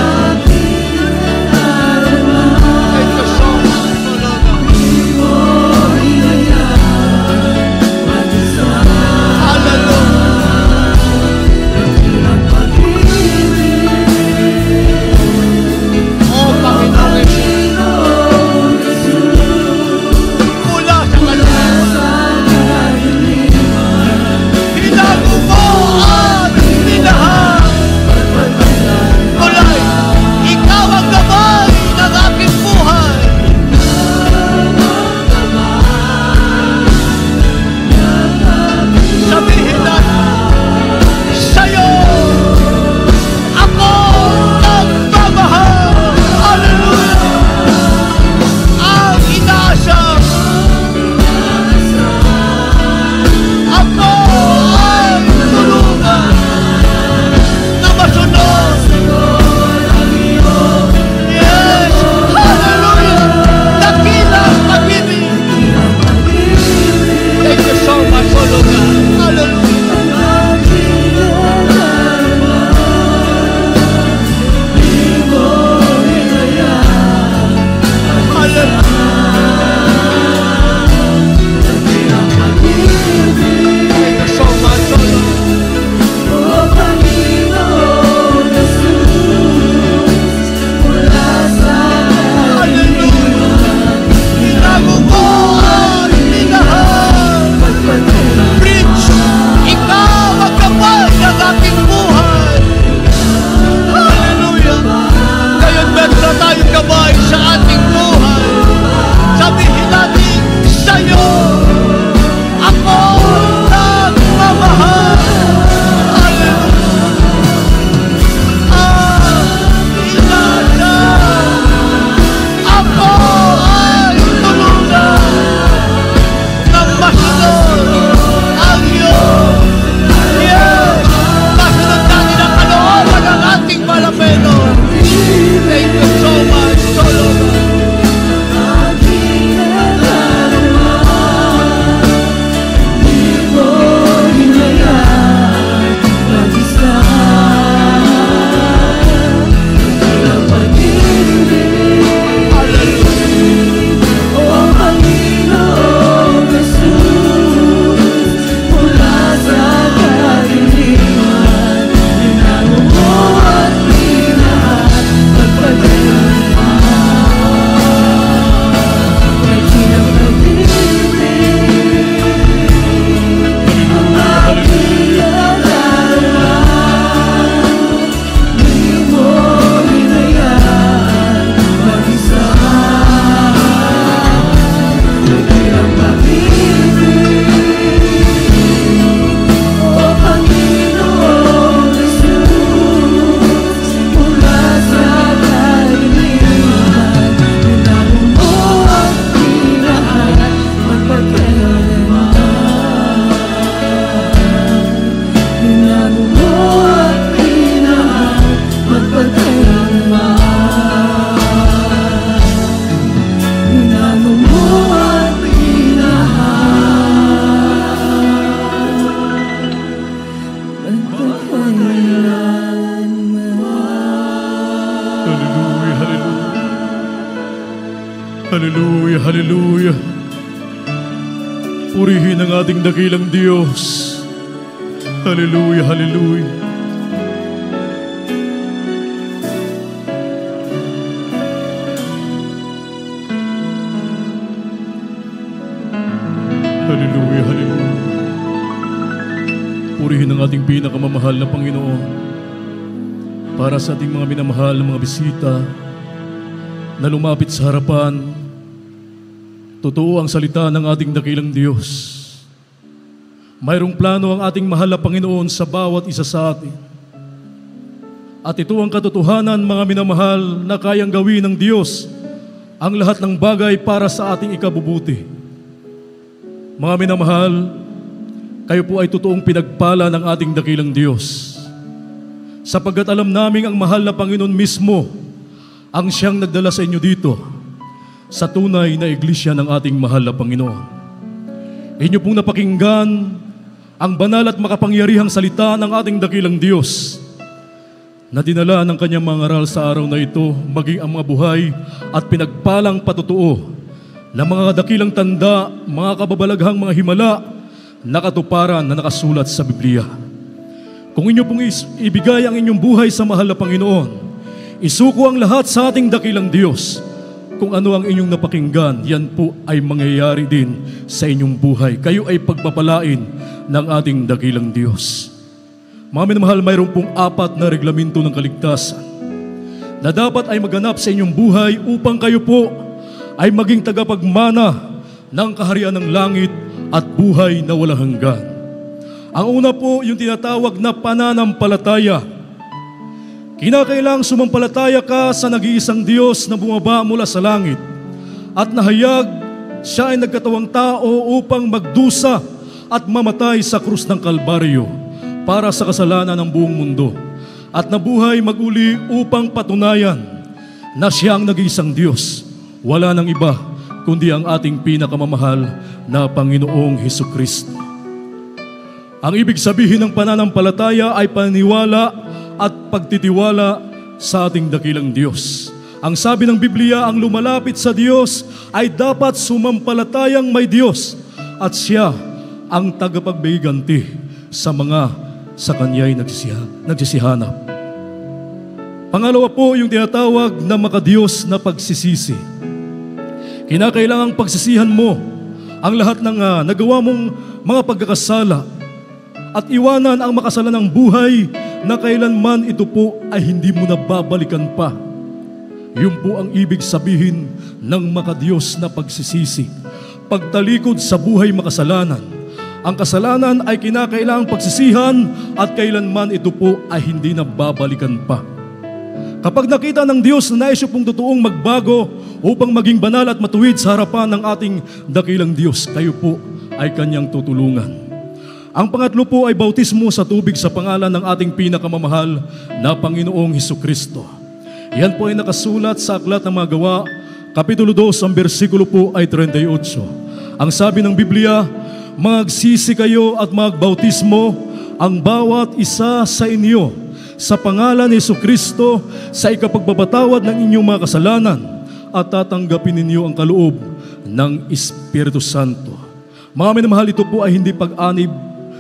Thank you so much, O Lord. Hallelujah, hallelujah. Purihin ang ating dakilang Diyos. Hallelujah, hallelujah. Hallelujah, hallelujah. Purihin ang ating pinakamamahal na Panginoon para sa ating mga minamahal na mga bisita na lumapit sa harapan. Totoo ang salita ng ating dakilang Diyos. Mayroong plano ang ating mahal na Panginoon sa bawat isa sa atin. At ito ang katotohanan, mga minamahal, na kayang gawin ng Diyos ang lahat ng bagay para sa ating ikabubuti. Mga minamahal, kayo po ay totoong pinagpala ng ating dakilang Diyos. Sapagkat alam naming ang mahal na Panginoon mismo ang siyang nagdala sa inyo dito sa tunay na iglesia ng ating mahal na Panginoon. Inyo pong napakinggan ang banal at makapangyarihang salita ng ating dakilang Diyos na dinala ng kanyang mga ngaral sa araw na ito, maging ang mga buhay at pinagpalang patutuo na mga dakilang tanda, mga kababalaghang mga himala na katuparan na nakasulat sa Biblia. Kung inyo pong ibigay ang inyong buhay sa mahal na Panginoon, isuko ang lahat sa ating dakilang Diyos. Kung ano ang inyong napakinggan, yan po ay mangyayari din sa inyong buhay. Kayo ay pagpapalain ng ating dakilang Diyos. Mga minamahal, mayroon pong 4 na reglamento ng kaligtasan na dapat ay maganap sa inyong buhay upang kayo po ay maging tagapagmana ng kaharian ng langit at buhay na walang hanggan. Ang una po, yung tinatawag na pananampalataya. Kinakailangang sumampalataya ka sa nag-iisang Diyos na bumaba mula sa langit at nahayag siya ay nagkatawang tao upang magdusa at mamatay sa krus ng Kalbaryo para sa kasalanan ng buong mundo at nabuhay maguli upang patunayan na siya ang nag-iisang Diyos. Wala nang iba kundi ang ating pinakamamahal na Panginoong Hesukristo. Ang ibig sabihin ng pananampalataya ay paniniwala at pagtitiwala sa ating dakilang Diyos. Ang sabi ng Biblia, ang lumalapit sa Diyos ay dapat sumampalatayang may Diyos at siya ang tagapagbiganti sa mga sa Kanya'y nagsisihanap. Pangalawa po, yung tinatawag na makadiyos na pagsisisi. Kinakailangang pagsisihan mo ang lahat ng nagawa mong mga pagkakasala at iwanan ang makasalanang buhay na kailanman ito po ay hindi mo na babalikan pa. Yun po ang ibig sabihin ng makadiyos na pagsisisi. Pagtalikod sa buhay makasalanan. Ang kasalanan ay kinakailangang pagsisihan at kailanman ito po ay hindi na babalikan pa. Kapag nakita ng Diyos na nais pong totoong magbago upang maging banal at matuwid sa harapan ng ating dakilang Diyos, kayo po ay Kanyang tutulungan. Ang pangatlo po ay bautismo sa tubig sa pangalan ng ating pinakamamahal na Panginoong Hesukristo. Yan po ay nakasulat sa Aklat ng Mga Gawa, Kapitulo 2, ang bersikulo po ay 38. Ang sabi ng Biblia, magsisi kayo at magbautismo ang bawat isa sa inyo sa pangalan ni Hesukristo sa ikapagbabawad ng inyong mga kasalanan at tatanggapin ninyo ang kaloob ng Espiritu Santo. Mga minamahal, ito po ay hindi pag-anib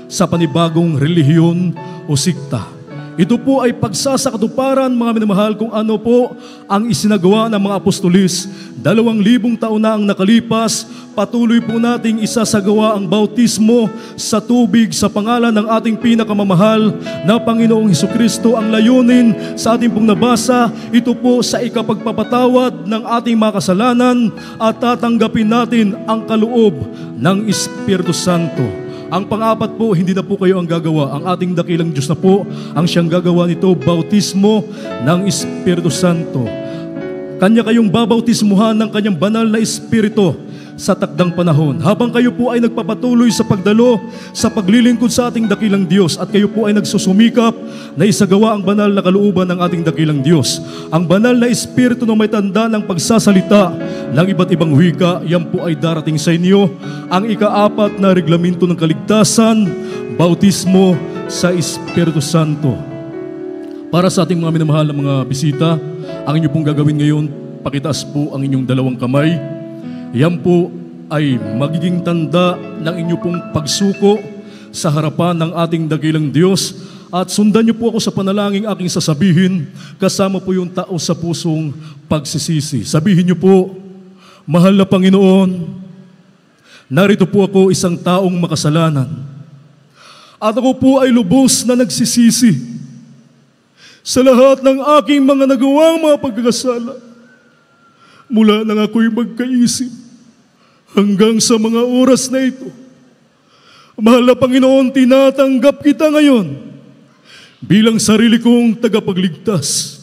sa panibagong relihiyon o sikta. Ito po ay pagsasakatuparan, mga minamahal, kung ano po ang isinagawa ng mga apostolis. 2,000 taon na ang nakalipas, patuloy po nating isasagawa ang bautismo sa tubig sa pangalan ng ating pinakamamahal na Panginoong Hesukristo. Ang layunin sa ating pong nabasa, ito po sa ikapagpapatawad ng ating mga kasalanan at tatanggapin natin ang kaloob ng Espiritu Santo. Ang pang-apat po, hindi na po kayo ang gagawa. Ang ating dakilang Diyos na po ang siyang gagawa nito, bautismo ng Espiritu Santo. Kanya kayong babautismuhan ng kanyang banal na Espiritu sa takdang panahon. Habang kayo po ay nagpapatuloy sa pagdalo, sa paglilingkod sa ating dakilang Diyos at kayo po ay nagsusumikap na isagawa ang banal na kalooban ng ating dakilang Diyos. Ang banal na Espiritu na may tanda ng pagsasalita ng iba't ibang wika, yan po ay darating sa inyo. Ang ika-4 na reglamento ng kaligtasan, bautismo sa Espiritu Santo. Para sa ating mga minamahal na mga bisita, ang inyo pong gagawin ngayon, pakitaas po ang inyong 2 kamay. Yan po ay magiging tanda ng inyo pong pagsuko sa harapan ng ating dakilang Diyos. At sundan niyo po ako sa panalangin aking sasabihin, kasama po yung tao sa pusong pagsisisi. Sabihin niyo po, mahal na Panginoon, narito po ako, isang taong makasalanan. At ako po ay lubos na nagsisisi sa lahat ng aking mga nagawang mga pagkakasala. Mula nang ako'y magkaisip hanggang sa mga oras na ito. Mahal na Panginoon, tinatanggap kita ngayon bilang sarili kong tagapagligtas.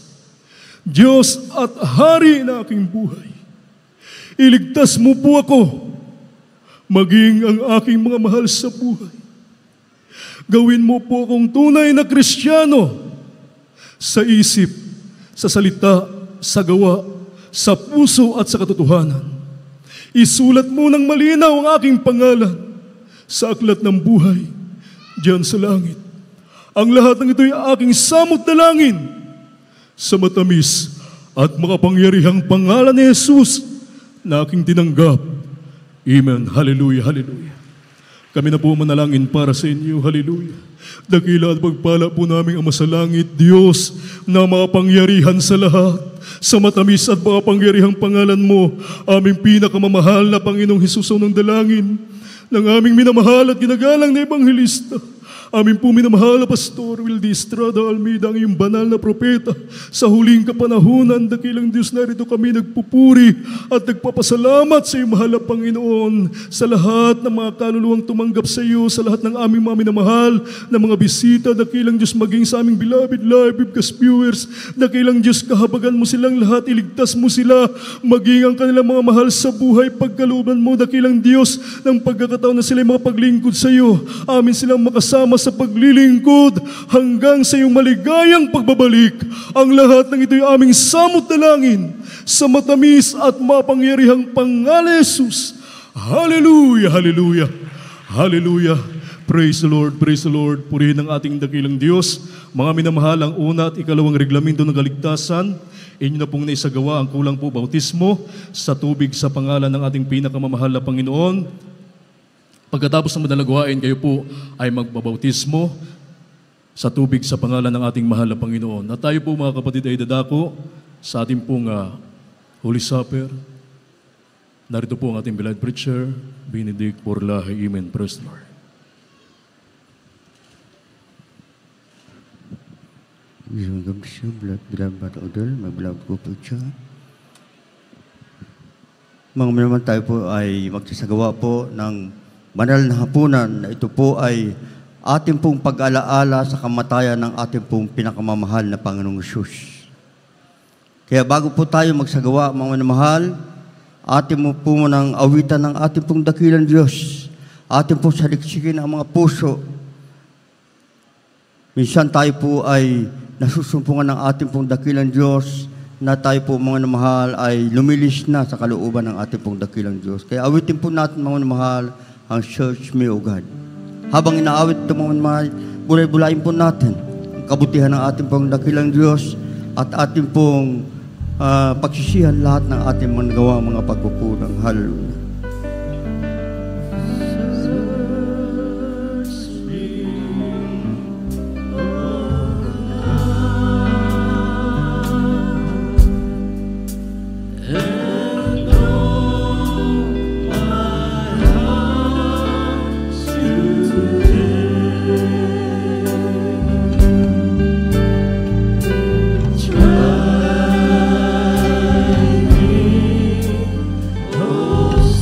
Diyos at Hari na aking buhay. Iligtas mo po ako, maging ang aking mga mahal sa buhay. Gawin mo po akong tunay na Kristiyano sa isip, sa salita, sa gawa, sa puso at sa katotohanan. Isulat mo ng malinaw ang aking pangalan sa aklat ng buhay diyan sa langit. Ang lahat ng ito'y aking samot dalangin sa matamis at makapangyarihang pangalan ni Jesus na aking tinanggap. Amen. Hallelujah, hallelujah. Kami na po manalangin para sa inyo. Hallelujah. Dakila at pagpala po namin ang masalangit, Diyos, na makapangyarihan sa lahat. Sa matamis at makapangyarihang pangalan mo, aming pinakamamahal na Panginoong Hesus ng dalangin, ng aming minamahal at ginagalang na Ebanghelista, aming po minamahal na Pastor Wildy Estrada Almeida, ang iyong banal na propeta. Sa huling kapanahunan, dakilang Diyos, narito kami nagpupuri at nagpapasalamat sa iyong mahal na Panginoon, sa lahat ng mga kaluluwang tumanggap sa iyo, sa lahat ng aming mga minamahal na mga bisita, dakilang Diyos, maging sa aming beloved live webcast viewers, dakilang Diyos, kahabagan mo silang lahat, iligtas mo sila, maging ang kanilang mga mahal sa buhay, pagkalooban mo, dakilang Diyos, ng pagkakataon na sila mga paglingkod sa iyo, amin silang makasama sa paglilingkod hanggang sa iyong maligayang pagbabalik. Ang lahat ng ito'y aming samot dalangin sa matamis at mapangyarihang pangalan ni Jesus. Hallelujah, hallelujah, hallelujah. Praise the Lord, praise the Lord. Purihin ang ating dakilang Diyos. Mga minamahal, ang una at ikalawang reglamento ng kaligtasan, inyo na pong naisagawa ang kulang po bautismo sa tubig sa pangalan ng ating pinakamamahal na Panginoon. Pagkatapos ng manalagwain, kayo po ay magbabautismo sa tubig sa pangalan ng ating mahal na Panginoon. At tayo po mga kapatid ay dadako sa ating pong Holy Supper. Narito po ang ating beloved preacher, Benedict Porlahe. Amen. Praise the Lord. Mga naman tayo po ay magsasagawa po ng banal na hapunan na ito po ay ating pong pag-alaala sa kamatayan ng ating pong pinakamamahal na Panginoong Hesus. Kaya bago po tayo magsagawa, mga minamahal, ating mo po munang awitan ng ating pong dakilang Diyos. Ating pong saliksikin ang mga puso. Minsan tayo po ay nasusumpungan ng ating pong dakilang Diyos na tayo po mga minamahal ay lumilis na sa kalooban ng ating pong dakilang Diyos. Kaya awitin po natin mga minamahal ang Search Me, O God. Habang inaawit ito mga minamahal, bulay-bulayin po natin ang kabutihan ng ating pong dakilang Diyos at ating pong pagsisihan lahat ng ating mga nagawa, mga pagkukulang. Hallelujah. Oh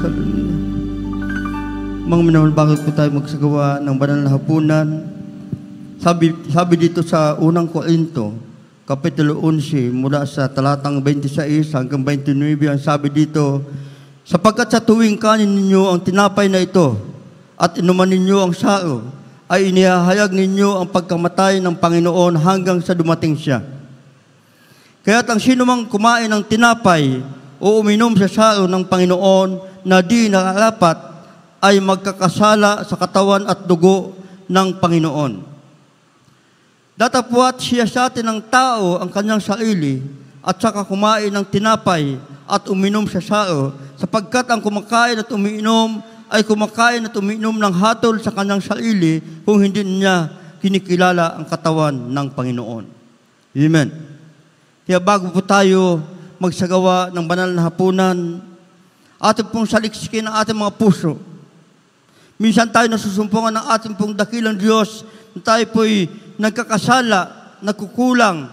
hallelujah. Mga minamahal, bago po tayo magsagawa ng banal na hapunan, sabi dito sa unang Korinto, Kapitulo 11, mula sa talatang 26 hanggang 29, ang sabi dito, sapagkat sa tuwing kanin ninyo ang tinapay na ito at inuman ninyo ang sao, ay inihahayag ninyo ang pagkamatay ng Panginoon hanggang sa dumating siya. Kaya't ang sino mang kumain ng tinapay o uminom sa sao ng Panginoon na di nakarapat ay magkakasala sa katawan at dugo ng Panginoon. Datapwat siya sa atin ng tao ang kanyang sarili at saka kumain ng tinapay at uminom sa sao, sapagkat ang kumakain at umiinom ay kumakain at umiinom ng hatol sa kanyang sarili kung hindi niya kinikilala ang katawan ng Panginoon. Amen. Kaya bago po tayo magsagawa ng banal na hapunan, atin pong saliksikin ang ating mga puso. Minsan tayo nasusumpungan ng ating pong dakilang Diyos na tayo po'y nagkakasala, nagkukulang.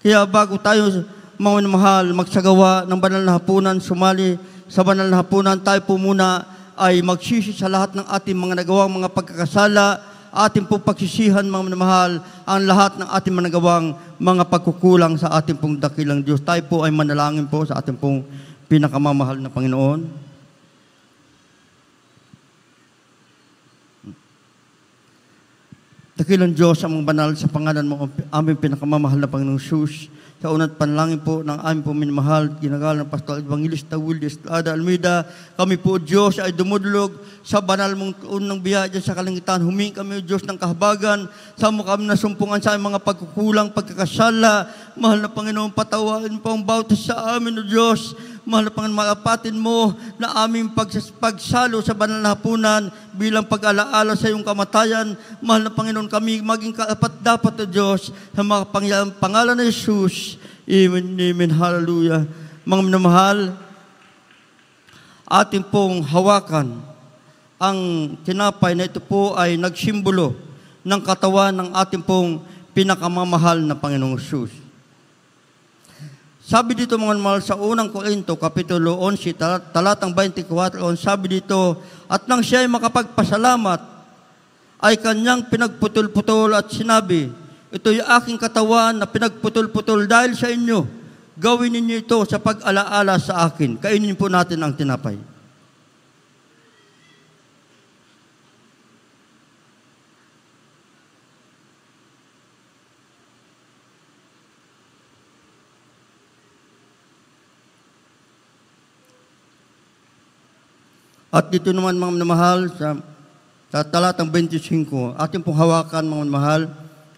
Kaya bago tayo, mga mahal, magsagawa ng banal na hapunan, sumali sa banal na hapunan, tayo po muna ay magsisi sa lahat ng ating mga nagawang mga pagkakasala, ating pong pagsisihan, mga mahal, ang lahat ng ating mga nagawang mga pagkukulang sa ating pong dakilang Diyos. Tayo po ay manalangin po sa ating pong pinakamamahal na Panginoon. Dakilang Diyos, amang banal sa pangalan mo, aming pinakamamahal na Panginoong Jesus. Sa una't panalangin po ng aming po minamahal, ginagawa ng Pastor Evangelista Wilde Estrada Almeida, kami po, Diyos, ay dumudulog sa banal mong unang biyaya dyan sa kalangitan. Humingi kami, Diyos, ng kahabagan, sa mo kami nasumpungan sa aming mga pagkukulang, pagkakasala. Mahal na Panginoon, patawarin po ang bawat sa amin, O Diyos. Mahal na Panginoon, makapatin mo na aming pagsalo sa banal na hapunan bilang pag-alaala sa iyong kamatayan. Mahal na Panginoon, kami maging kaapat-dapat, O Diyos, sa mga pangalan na Jesus. Amen, amen, hallelujah. Mga minamahal, ating pong hawakan ang tinapay na ito po ay nagsimbolo ng katawan ng ating pong pinakamamahal na Panginoong Jesus. Sabi dito mga mahal sa unang Korinto, Kapitulo 11, talatang 24, sabi dito, at nang siya ay makapagpasalamat, ay kanyang pinagputol-putol at sinabi, ito'y aking katawan na pinagputol-putol dahil sa inyo. Gawin ninyo ito sa pag-alaala sa akin. Kainin po natin ang tinapay. At dito naman mga mahal, sa talatang 25, ating pong hawakan mga mahal,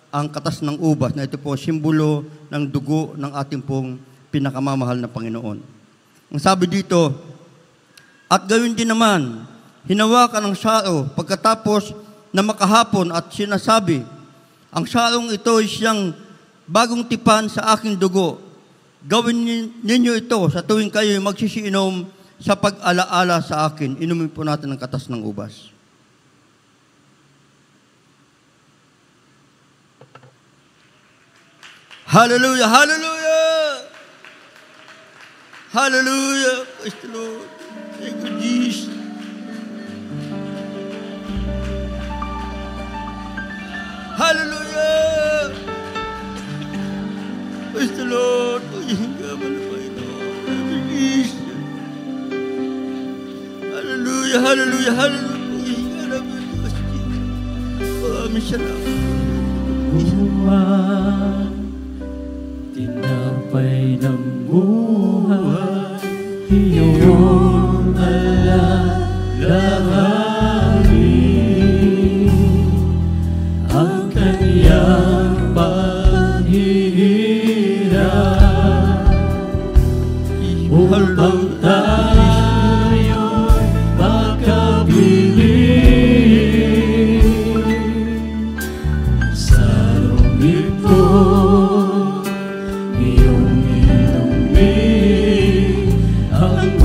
ang katas ng ubas na ito po simbolo ng dugo ng ating pong pinakamamahal na Panginoon. Ang sabi dito, at gawin din naman, hinawakan ang sao pagkatapos na makahapon at sinasabi, ang saong ito ay siyang bagong tipan sa aking dugo. Gawin ninyo ito sa tuwing kayo magsisiinom sa pag-alaala sa akin. Inumin po natin ang katas ng ubas. Hallelujah! Hallelujah! Hallelujah! Praise the Lord. Thank you, Jesus. Hallelujah! Praise the Lord. Paghihingaman na Panginoon. Thank you, Jesus. Hallelujah! Hallelujah! Hallelujah! Paghihingaman na Diyos. Maraming salamat. Tinapay ng buhay, iyong alalahanin ang kanyang paghihirap upang tayo'y makapiling sa lumito. Ang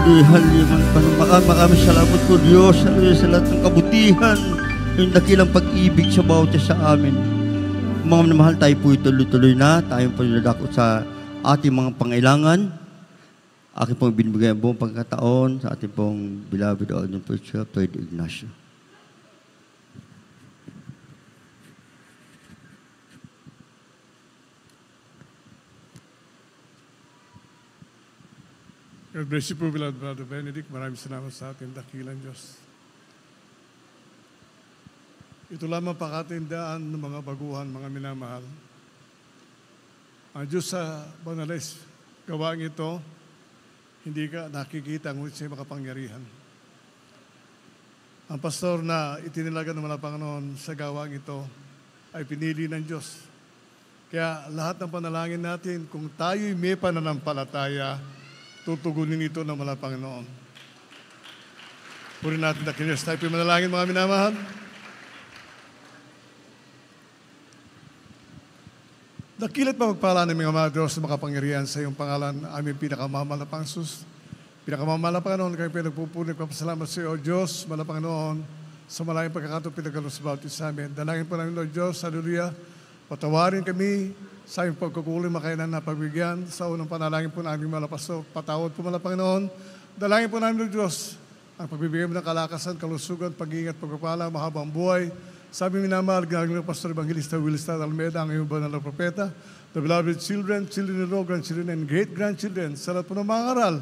Hallelujah. Maraming salamat po Diyos. Hallelujah sa lahat ng kabutihan. Yung dakilang pag-ibig sa bawat isa sa amin. Mga mahal, tayo po tuloy-tuloy na. Tayo po nadako sa ating mga pangailangan. Aking pong binibigay ang buong pagkataon sa ating pong beloved Ordinary Preacher, Pedro Ignacio. God bless you po, beloved Brother Benedict. Maraming salamat sa ating dakilang Diyos. Ito lamang pakatindaan ng mga baguhan, mga minamahal. Ang Diyos sa banales, gawain ito, hindi ka nakikita ngunit sa makapangyarihan. Ang pastor na itinilagan ng mga Panginoon sa gawain ito ay pinili ng Diyos. Kaya lahat ng panalangin natin, kung tayo'y may pananampalataya, tutugunin ito ng mga Panginoon. Puri natin na kinis tayo manalangin, mga minamahal. Dakilat mapagpala ng mga Diyos na makapangyarihan sa iyong pangalan, aming pinakamamahal na Panginoon. Pinakamamahal na Panginoon, kayo pinagpupunin ko pasalamat sa iyo, Diyos, mahal na Panginoon, sa malayang pagkakataon pinagalos sa bawat isa amin. Dalangin po namin, Lord Diyos, hallelujah, patawarin kami sa iyong pagkukuloy makainan na pagbigyan. Sa unang panalangin po namin mga pastor, patawad po mga Panginoon. Dalangin po namin, Lord Diyos, ang pagbibigay mo ng kalakasan, kalusugan, pag-iingat, pagpapala, mahabang buhay. Sabi minamahal, ginagawa ng Pastor Evangelista Wilson Almeida, ang iyong banal na propeta, the beloved children, children in law, grandchildren, and great-grandchildren, sa lahat po ng mga aral,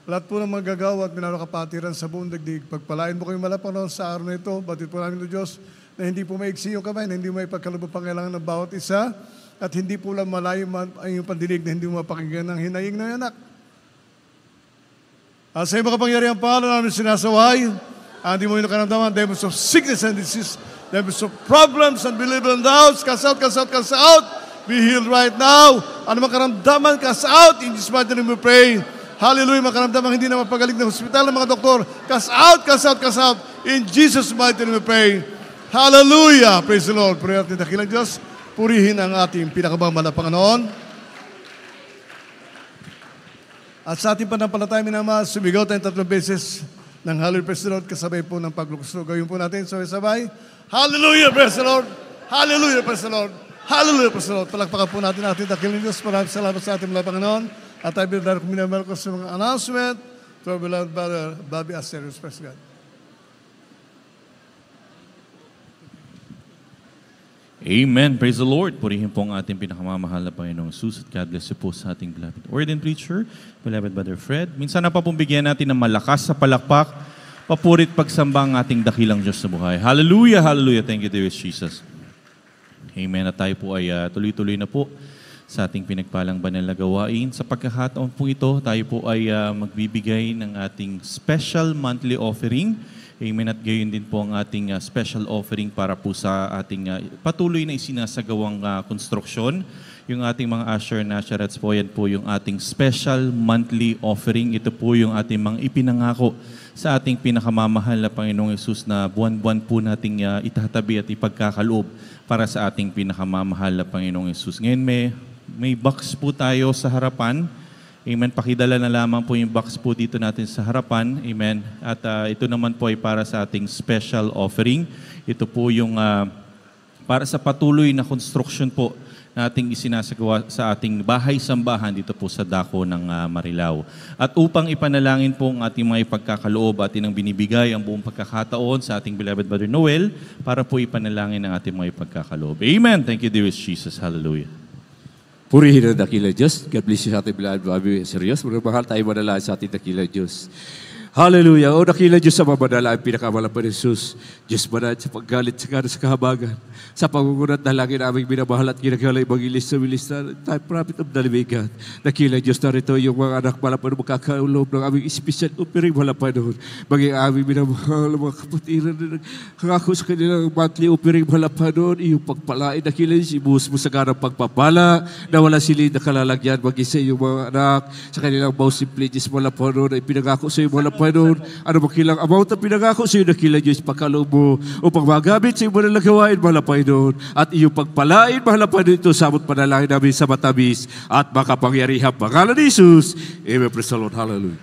lahat po ng mga gagawa at minaro kapatiran sa buong dagdig. Pagpalain mo kayo malapanoon sa araw na ito, batid po namin ng Diyos, na hindi po maiksi yung kamay, na hindi mo ipagkalubog pangailangan ng bawat isa, at hindi po lang malayo ang iyong pandinig na hindi mo mapakinggan ng hinaying ng anak. At sa iyong makapangyarihan pangalan namin sinasaway, hindi mo yung nakaramdaman, demons of sickness and disease, demons of problems, unbelievable doubts, cast out, cast out, cast out, be healed right now. Ano makaramdaman, cast out, in Jesus' mighty name we pray. Hallelujah, makaramdaman hindi na mapagaling ng hospital ng mga doktor, cast out, cast out, cast out, in Jesus' mighty name we pray. Hallelujah, praise the Lord. Purihin natin dakilang Diyos, purihin ang ating pinakamamahal na Panginoon. At sa ating panampalataya minamahal, sumigaw tayong 3 beses ng Hallelujah, praise the Lord, kasabay po ng pagluksog. Gawin po natin, sabay-sabay. Hallelujah, praise the Lord. Hallelujah, praise the Lord. Hallelujah, praise the Lord. Palakpakan po natin ating dakilang Diyos. Maraming salamat sa ating mga Panginoon. At tayo binadala ko minamahal ko sa mga announcement to our beloved brother, Bobby Asterios. Praise God. Amen. Praise the Lord. Purihin po ang ating pinakamamahal na Panginoong Jesus. God bless you po sa ating beloved Ordained Preacher, beloved Brother Fred. Minsan na pa pong bigyan natin ng malakas sa palakpak, papurit pagsamba ang ating dakilang Diyos sa buhay. Hallelujah, hallelujah. Thank you, dear Jesus. Amen. At tayo po ay tuloy-tuloy na po sa ating pinagpalang banal na gawain. Sa pagkakataon po ito, tayo po ay magbibigay ng ating special monthly offering. Amen. At gayon din po ang ating special offering para po sa ating patuloy na isinasagawang konstruksyon. Yung ating mga usher na chariots po, yan po yung ating special monthly offering. Ito po yung ating mga ipinangako sa ating pinakamamahal na Panginoong Yesus na buwan-buwan po nating itatabi at ipagkakaloob para sa ating pinakamamahal na Panginoong Yesus. Ngayon may box po tayo sa harapan. Amen. Pakidala na lamang po yung box po dito natin sa harapan. Amen. At ito naman po ay para sa ating special offering. Ito po yung para sa patuloy na construction po na ating isinasagawa sa ating bahay-sambahan dito po sa dako ng Marilao. At upang ipanalangin po ang ating mga ipagkakaloob, atin ang binibigay ang buong pagkakataon sa ating beloved Brother Noel para po ipanalangin ang ating mga ipagkakaloob. Amen. Thank you, dearest Jesus. Hallelujah. Purihin ang dakilang Diyos. God bless you sa ating beloved Bobby Serios. Mahal tayo manalangin sa ating dakilang Diyos. Hallelujah. O dakilang Diyos sa mamadala ang pinakamalang pa ni Jesus. Diyos manat sa paggalit sa kanan sa kahabagan. Sa pangungunat na langin aming minamahal at ginagalay mag-ilis sa wilis na time prophet of the living God. Dakilang Diyos na rito yung mga anak malapan magkakaulob ng aming special offering malapan doon. Maging aming minamahal mga kapatiran na nangako sa kanilang monthly offering malapan doon. Iyong pagpalain dakilang Diyos. Ibuhos mo sa ganang pagpapala na wala sila nakalalagyan maging sa iyong mga anak sa kanilang bawsi pledges malapan doon ay pinangako sa iyong malapan doon. Ano ba kilang amount na pinangako sa iyo na kilang Diyos pagkaloob mo upang magamit sa iyong mga nagawain malapay doon at iyong pagpalain malapay doon ito sabot panalangin namin sa matamis at makapangyarihang pangalan ni Jesus. Amen. Praise the Lord. Hallelujah.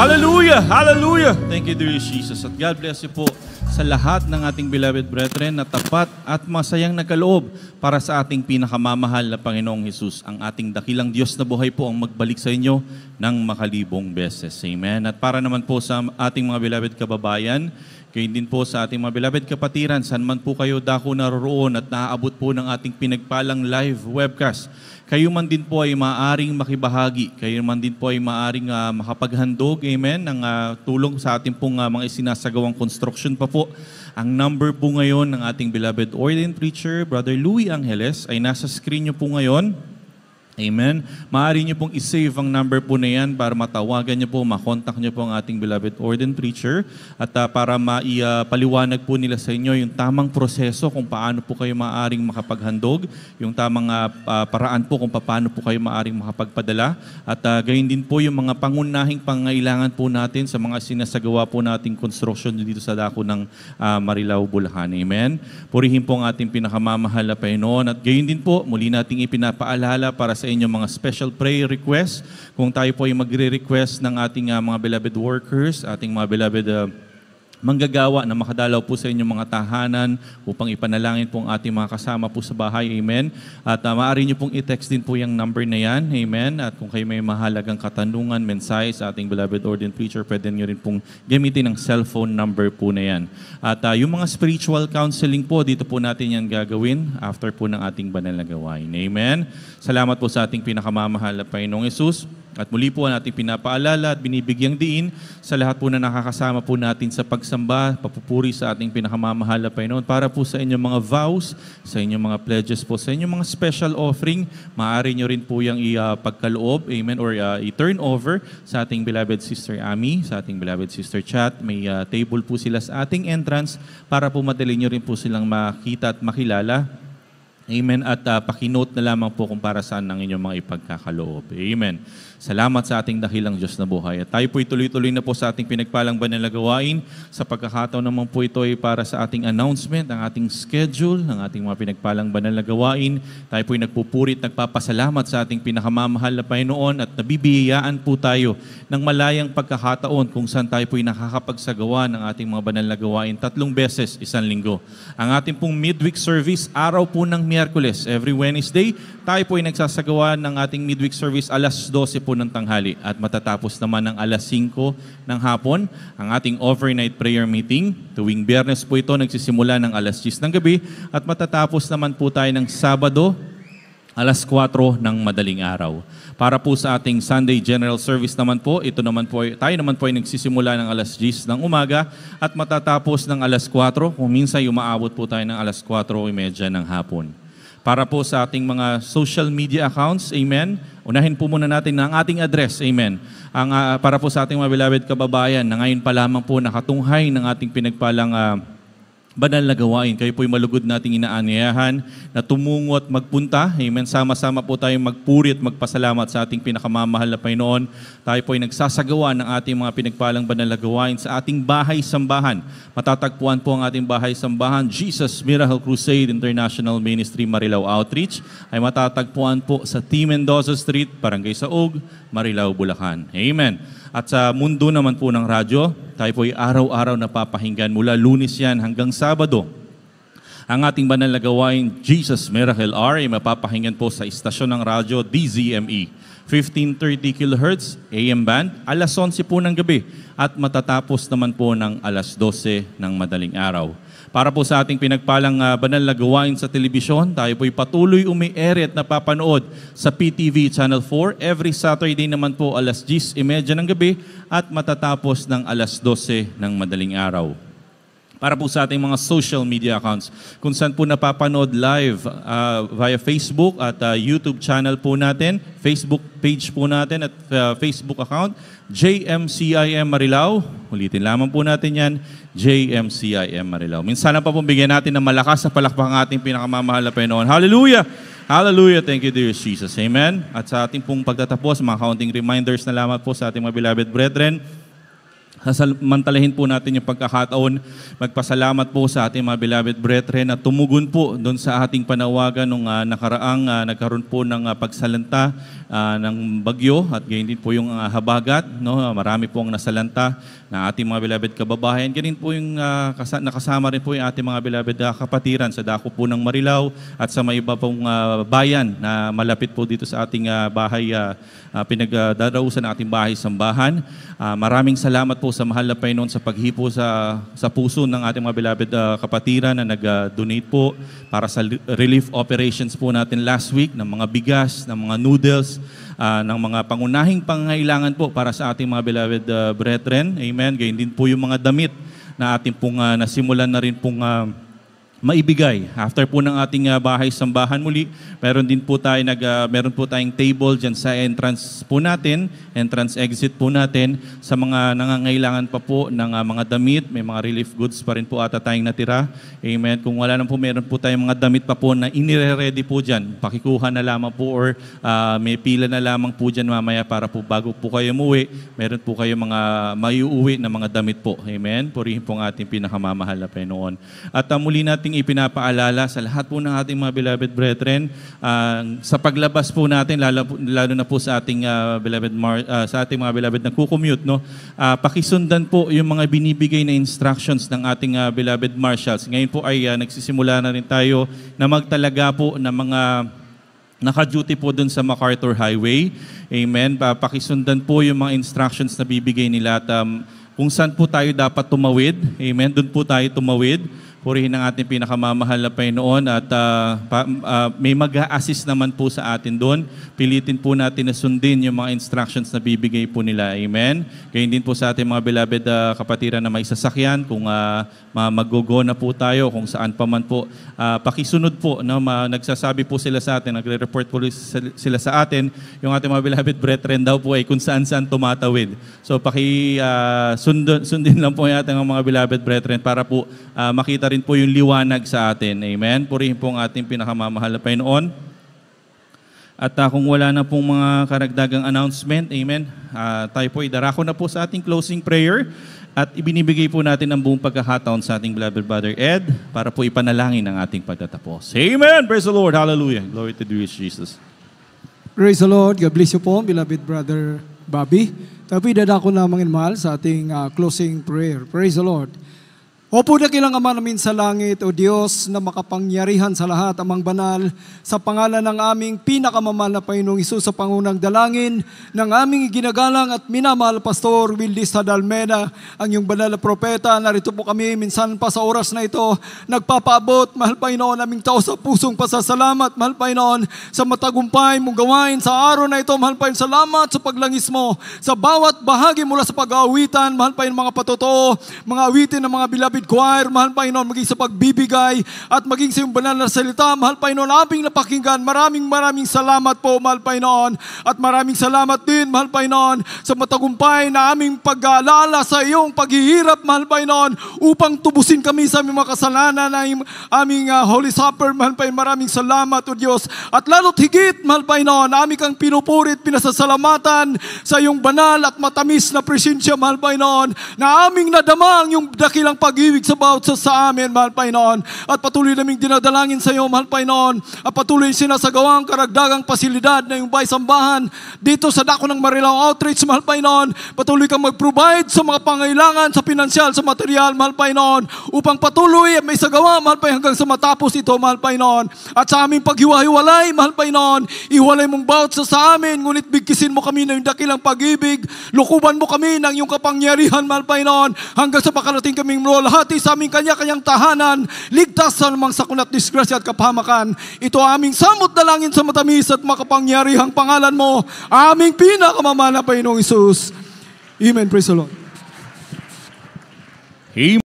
Hallelujah! Hallelujah! Thank you, dear Jesus. At God bless you po sa lahat ng ating beloved brethren na tapat at masayang nagkaloob para sa ating pinakamamahal na Panginoong Hesus. Ang ating dakilang Diyos na buhay po ang magbalik sa inyo ng makalibong beses. Amen. At para naman po sa ating mga beloved kababayan, kayo din po sa ating mga beloved kapatiran, saan man po kayo dako naroroon at naaabot po ng ating pinagpalang live webcast. Kayo man din po ay maaaring makibahagi. Kayo man din po ay maaaring makapaghandog, amen, ng tulong sa ating pong mga isinasagawang construction pa po. Ang number po ngayon ng ating beloved ordained preacher, Brother Louie Angeles, ay nasa screen nyo po ngayon. Amen. Maaari nyo pong isave ang number po na yan para matawagan nyo po, makontak nyo po ang ating beloved ordained preacher at para maipaliwanag po nila sa inyo yung tamang proseso kung paano po kayo maaaring makapaghandog, yung tamang paraan po kung paano po kayo maaaring makapagpadala at gayon din po yung mga pangunahing pangailangan po natin sa mga sinasagawa po nating construction dito sa dako ng Marilao, Bulacan. Amen. Purihin po ang ating pinakamamahal na Panginoon at gayon din po muli nating ipinapaalala para sa inyong mga special prayer requests. Kung tayo po ay magre-request ng ating mga beloved workers, ating mga beloved manggagawa na makadalaw po sa inyong mga tahanan upang ipanalangin po ang ating mga kasama po sa bahay. Amen. At maaari nyo pong i-text din po yung number na yan. Amen. At kung kayo may mahalagang katanungan, mensahe sa ating beloved ordained preacher, pwede nyo rin pong gamitin ang cellphone number po na yan. At yung mga spiritual counseling po, dito po natin yan gagawin after po ng ating banal na gawain. Amen. Salamat po sa ating pinakamamahal na Panginoong Hesus. At muli po natin pinapaalala at binibigyang diin sa lahat po na nakakasama po natin sa pagsamba, papupuri sa ating pinakamamahal na Panginoon para po sa inyong mga vows, sa inyong mga pledges po, sa inyong mga special offering, maaari nyo rin po yung ipagkaloob, amen, or i-turn over sa ating beloved Sister Ami, sa ating beloved Sister Chat. May table po sila sa ating entrance para po madali nyo rin po silang makita at makilala. Amen. At pakinote na lamang po kung para saan ang inyong mga ipagkakaloob. Amen. Salamat sa ating dakilang Diyos na buhay. At tayo po ituloy-tuloy na po sa ating pinagpalang banal na gawain. Sa pagkakataon naman po ito ay para sa ating announcement, ang ating schedule, ng ating mga pinagpalang banal na gawain. Tayo po ay nagpupurit, nagpapasalamat sa ating pinakamamahal na Panginoon at nabibiyayaan po tayo ng malayang pagkakataon kung saan tayo po ay nakakapagsagawa ng ating mga banal na gawain 3 beses isang linggo. Ang ating pong midweek service, araw po ng Miyerkules, every Wednesday, tayo po ay nagsasagawa ng ating midweek service alas 12 po ng tanghali at matatapos naman ng alas 5 ng hapon ang ating overnight prayer meeting. Tuwing Biyernes po ito nagsisimula ng alas 10 ng gabi at matatapos naman po tayo ng Sabado alas 4 ng madaling araw. Para po sa ating Sunday General Service naman po, ito naman po, tayo naman po ay nagsisimula ng alas 10 ng umaga at matatapos ng alas 4, kung minsan umaabot po tayo ng alas 4:30 ng hapon. Para po sa ating mga social media accounts, amen, unahin po muna natin ang ating address, amen. Para po sa ating mga beloved kababayan na ngayon pa lamang po nakatunghay ng ating pinagpalang banal na gawain. Kayo po'y malugod nating inaanyayahan na tumungo at magpunta. Amen. Sama-sama po tayong magpuri at magpasalamat sa ating pinakamamahal na Panginoon. Tayo po'y nagsasagawa ng ating mga pinagpalang banal na gawain sa ating bahay-sambahan. Matatagpuan po ang ating bahay-sambahan, Jesus Miracle Crusade International Ministry Marilao Outreach, ay matatagpuan po sa T. Mendoza Street, Barangay Saog, Marilao, Bulacan. Amen. At sa mundo naman po ng radyo, tayo po ay araw-araw napapahinggan mula Lunes yan hanggang Sabado. Ang ating banal na gawain, Jesus Miracle R, ay mapapahinggan po sa istasyon ng radyo DZME, 1530 kHz AM band, alas 11 po ng gabi at matatapos naman po ng alas 12 ng madaling araw. Para po sa ating pinagpalang banal na gawain sa telebisyon, tayo po'y patuloy umi-air at napapanood sa PTV Channel 4 every Saturday naman po alas 10:30 ng gabi at matatapos ng alas 12 ng madaling araw. Para po sa ating mga social media accounts, kung saan po napapanood live via Facebook at YouTube channel po natin, Facebook page po natin at Facebook account, JMCIM Marilao. Ulitin lamang po natin yan, JMCIM Marilao. Minsan na pa pong bigyan natin ng malakas na palakpak ang ating pinakamamahal na Panginoon. Hallelujah! Hallelujah! Thank you, dear Jesus. Amen? At sa ating pong pagtatapos, mga counting reminders na lamang po sa ating mga beloved brethren. Sasamantalahin po natin yung pagkakataon, magpasalamat po sa ating mga beloved brethren na tumugon po doon sa ating panawagan nung nakaraang nagkaroon po ng pagsalanta ng bagyo at gayon din po yung habagat. No? Marami po ang nasalanta na ating mga beloved kababayan. Ganyan po yung nakasama rin po yung ating mga beloved kapatiran sa dako po ng Marilao at sa may iba pong bayan na malapit po dito sa ating bahay, pinagdarausan ng ating bahay sambahan. Maraming salamat po sa mahal na Panginoon sa paghipo sa puso ng ating mga beloved kapatiran na nag-donate po para sa relief operations po natin last week ng mga bigas, ng mga noodles, ng mga pangunahing pangangailangan po para sa ating mga beloved brethren. Amen. Gayun din po yung mga damit na ating pong nasimulan na rin pong maibigay. After po ng ating bahay sambahan muli, meron po tayong table dyan sa entrance po natin, entrance exit po natin sa mga nangangailangan pa po ng mga damit, may mga relief goods pa rin po ata tayong natira. Amen. Kung wala na po, meron po tayong mga damit pa po na inire-ready po dyan. Pakikuha na lamang po or may pila na lamang po dyan mamaya para po bago po kayo umuwi, meron po kayo mga maiuwi na mga damit po. Amen. Purihin po ang ating pinakamamahal na Panginoon. At muli nating ipinapaalala sa lahat po ng ating mga beloved brethren, sa paglabas po natin, lalo na po sa ating sa ating mga beloved na kukommute, no? Pakisundan po yung mga binibigay na instructions ng ating beloved marshals. Ngayon po ay nagsisimula na rin tayo na magtalaga po ng mga naka-duty po dun sa MacArthur Highway. Amen. Pakisundan po yung mga instructions na bibigay nila at kung saan po tayo dapat tumawid. Amen. Doon po tayo tumawid. Purihin ang ating pinakamamahal na Panginoon at may mag-a-assist naman po sa atin doon. Pilitin po natin na sundin yung mga instructions na bibigay po nila. Amen. Gayun din po sa ating mga beloved kapatiran na may sasakyan, kung mag-go na po tayo, kung saan pa man po. Pakisunod po, no? Nagsasabi po sila sa atin, nagre-report po sila sa atin, yung ating mga beloved brethren daw po ay kung saan-saan tumatawid. So sundin lang po yung ating mga beloved brethren para po makita rin po yung liwanag sa atin. Amen. Purihin po ang ating pinakamamahal na Panginoon. At kung wala na pong mga karagdagang announcement, amen, tayo po idarako na po sa ating closing prayer at ibinibigay po natin ang buong pagkakataon sa ating beloved brother Ed para po ipanalangin ang ating pagtatapos. Amen. Praise the Lord. Hallelujah. Glory to you, Jesus. Praise the Lord. God bless you po, beloved brother Bobby. Tayo po idadako lamang mahal sa ating closing prayer. Praise the Lord. Opo dakilang Ama namin sa langit, O Diyos na makapangyarihan sa lahat, amang banal, sa pangalan ng aming pinakamamahal na Panginoong Hesus sa pangunang dalangin ng aming ginagalang at minamahal Pastor Wildis Hadalmena, ang iyong banal na propeta. Narito po kami minsan pa sa oras na ito, nagpapaabot, mahal Panginoon, aming tao sa pusong pasasalamat, mahal Panginoon, sa matagumpay mong gawain sa araw na ito, mahal Panginoon, salamat sa paglangis mo, sa bawat bahagi mula sa pag-aawitan, mahal Panginoon, mga patotoo, mga awitin ng mga beloved choir, mahal Panginoon, maging sa pagbibigay at maging sa iyong banal na salita, mahal Panginoon, aming napakinggan. Maraming salamat po, mahal Panginoon, at maraming salamat din, mahal Panginoon, sa matagumpay na aming pag-aalala sa iyong paghihirap, mahal Panginoon, upang tubusin kami sa aming mga kasalanan na aming Holy Supper, mahal Panginoon. Maraming salamat, O Diyos. At lalo't higit, mahal Panginoon, aming kang pinupurit, pinasasalamatan sa iyong banal at matamis na presensya, mahal Panginoon, na aming nadama ang iyong dakilang pag-ibig sa bawat sa amin, mahal Panginoon. At patuloy naming dinadalangin sa iyo, mahal Panginoon, at patuloy sinasagawang karagdagang pasilidad na yung bahay sambahan dito sa dako ng Marilao Outreach, mahal Panginoon. Patuloy kang mag-provide sa mga pangailangan, sa pinansyal, sa material, mahal Panginoon, upang patuloy may sagawa, mahal Panginoon, hanggang sa matapos ito, mahal Panginoon. At sa aming paghiwa-hiwalay, mahal Panginoon, iwalay mong bawat sa amin, ngunit bigkisin mo kami ng dakilang pag-ibig, lukuban mo kami ng iyong kapangyarihan, mahal Panginoon, hanggang sa pakarating kaming lahat sa aming kanya-kanyang tahanan, ligtas sa namang sakuna at disgrasya at kapahamakan. Ito aming samot dalangin sa matamis at makapangyarihang pangalan mo, aming pinakamamahal na Panginoong Hesus. Amen. Praise the Lord. Amen.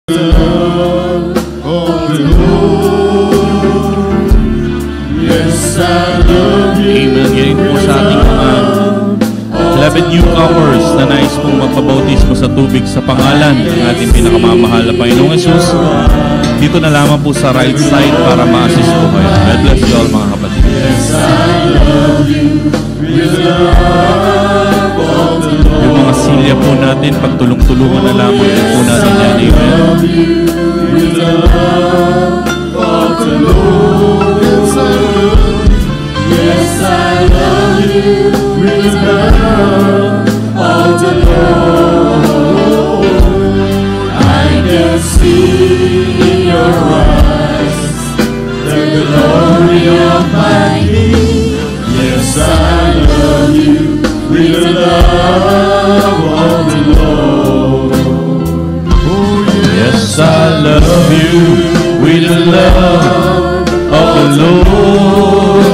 Amen. Ganyan po sa ating mga beloved newcomers na nais pong magpabautismo sa tubig sa pangalan ng ating pinakamamahal na Panginoong Yesus. Dito na lamang po sa right side para ma-assist po kayo. God bless you all, mga kapatid. Yung mga silya po natin, pagtulong-tulungan na lamang din po natin yan. Amen. Yes, I love you with the love of the Lord. I can see in your eyes the glory of my King. Yes, I love you with the love of the Lord. Yes, I love you with the love of the Lord.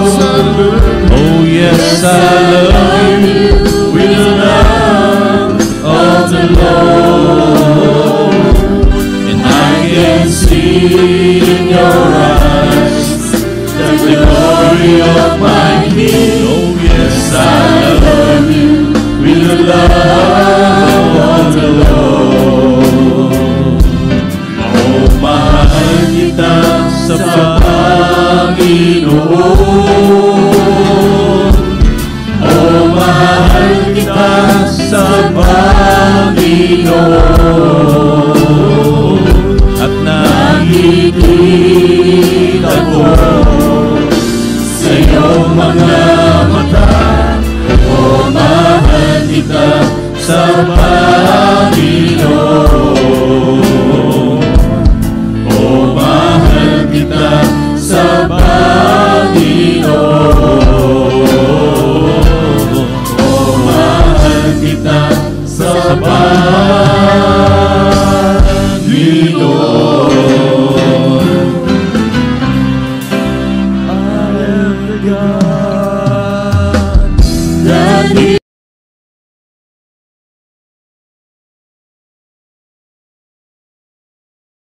Oh, yes, I love you with the love of the Lord. And I can see in your eyes the glory of my King. Oh, yes, I love you with the love of the Lord. Oh, mahal kita sa Panginoon. Oh, mahal kita sa Panginoon.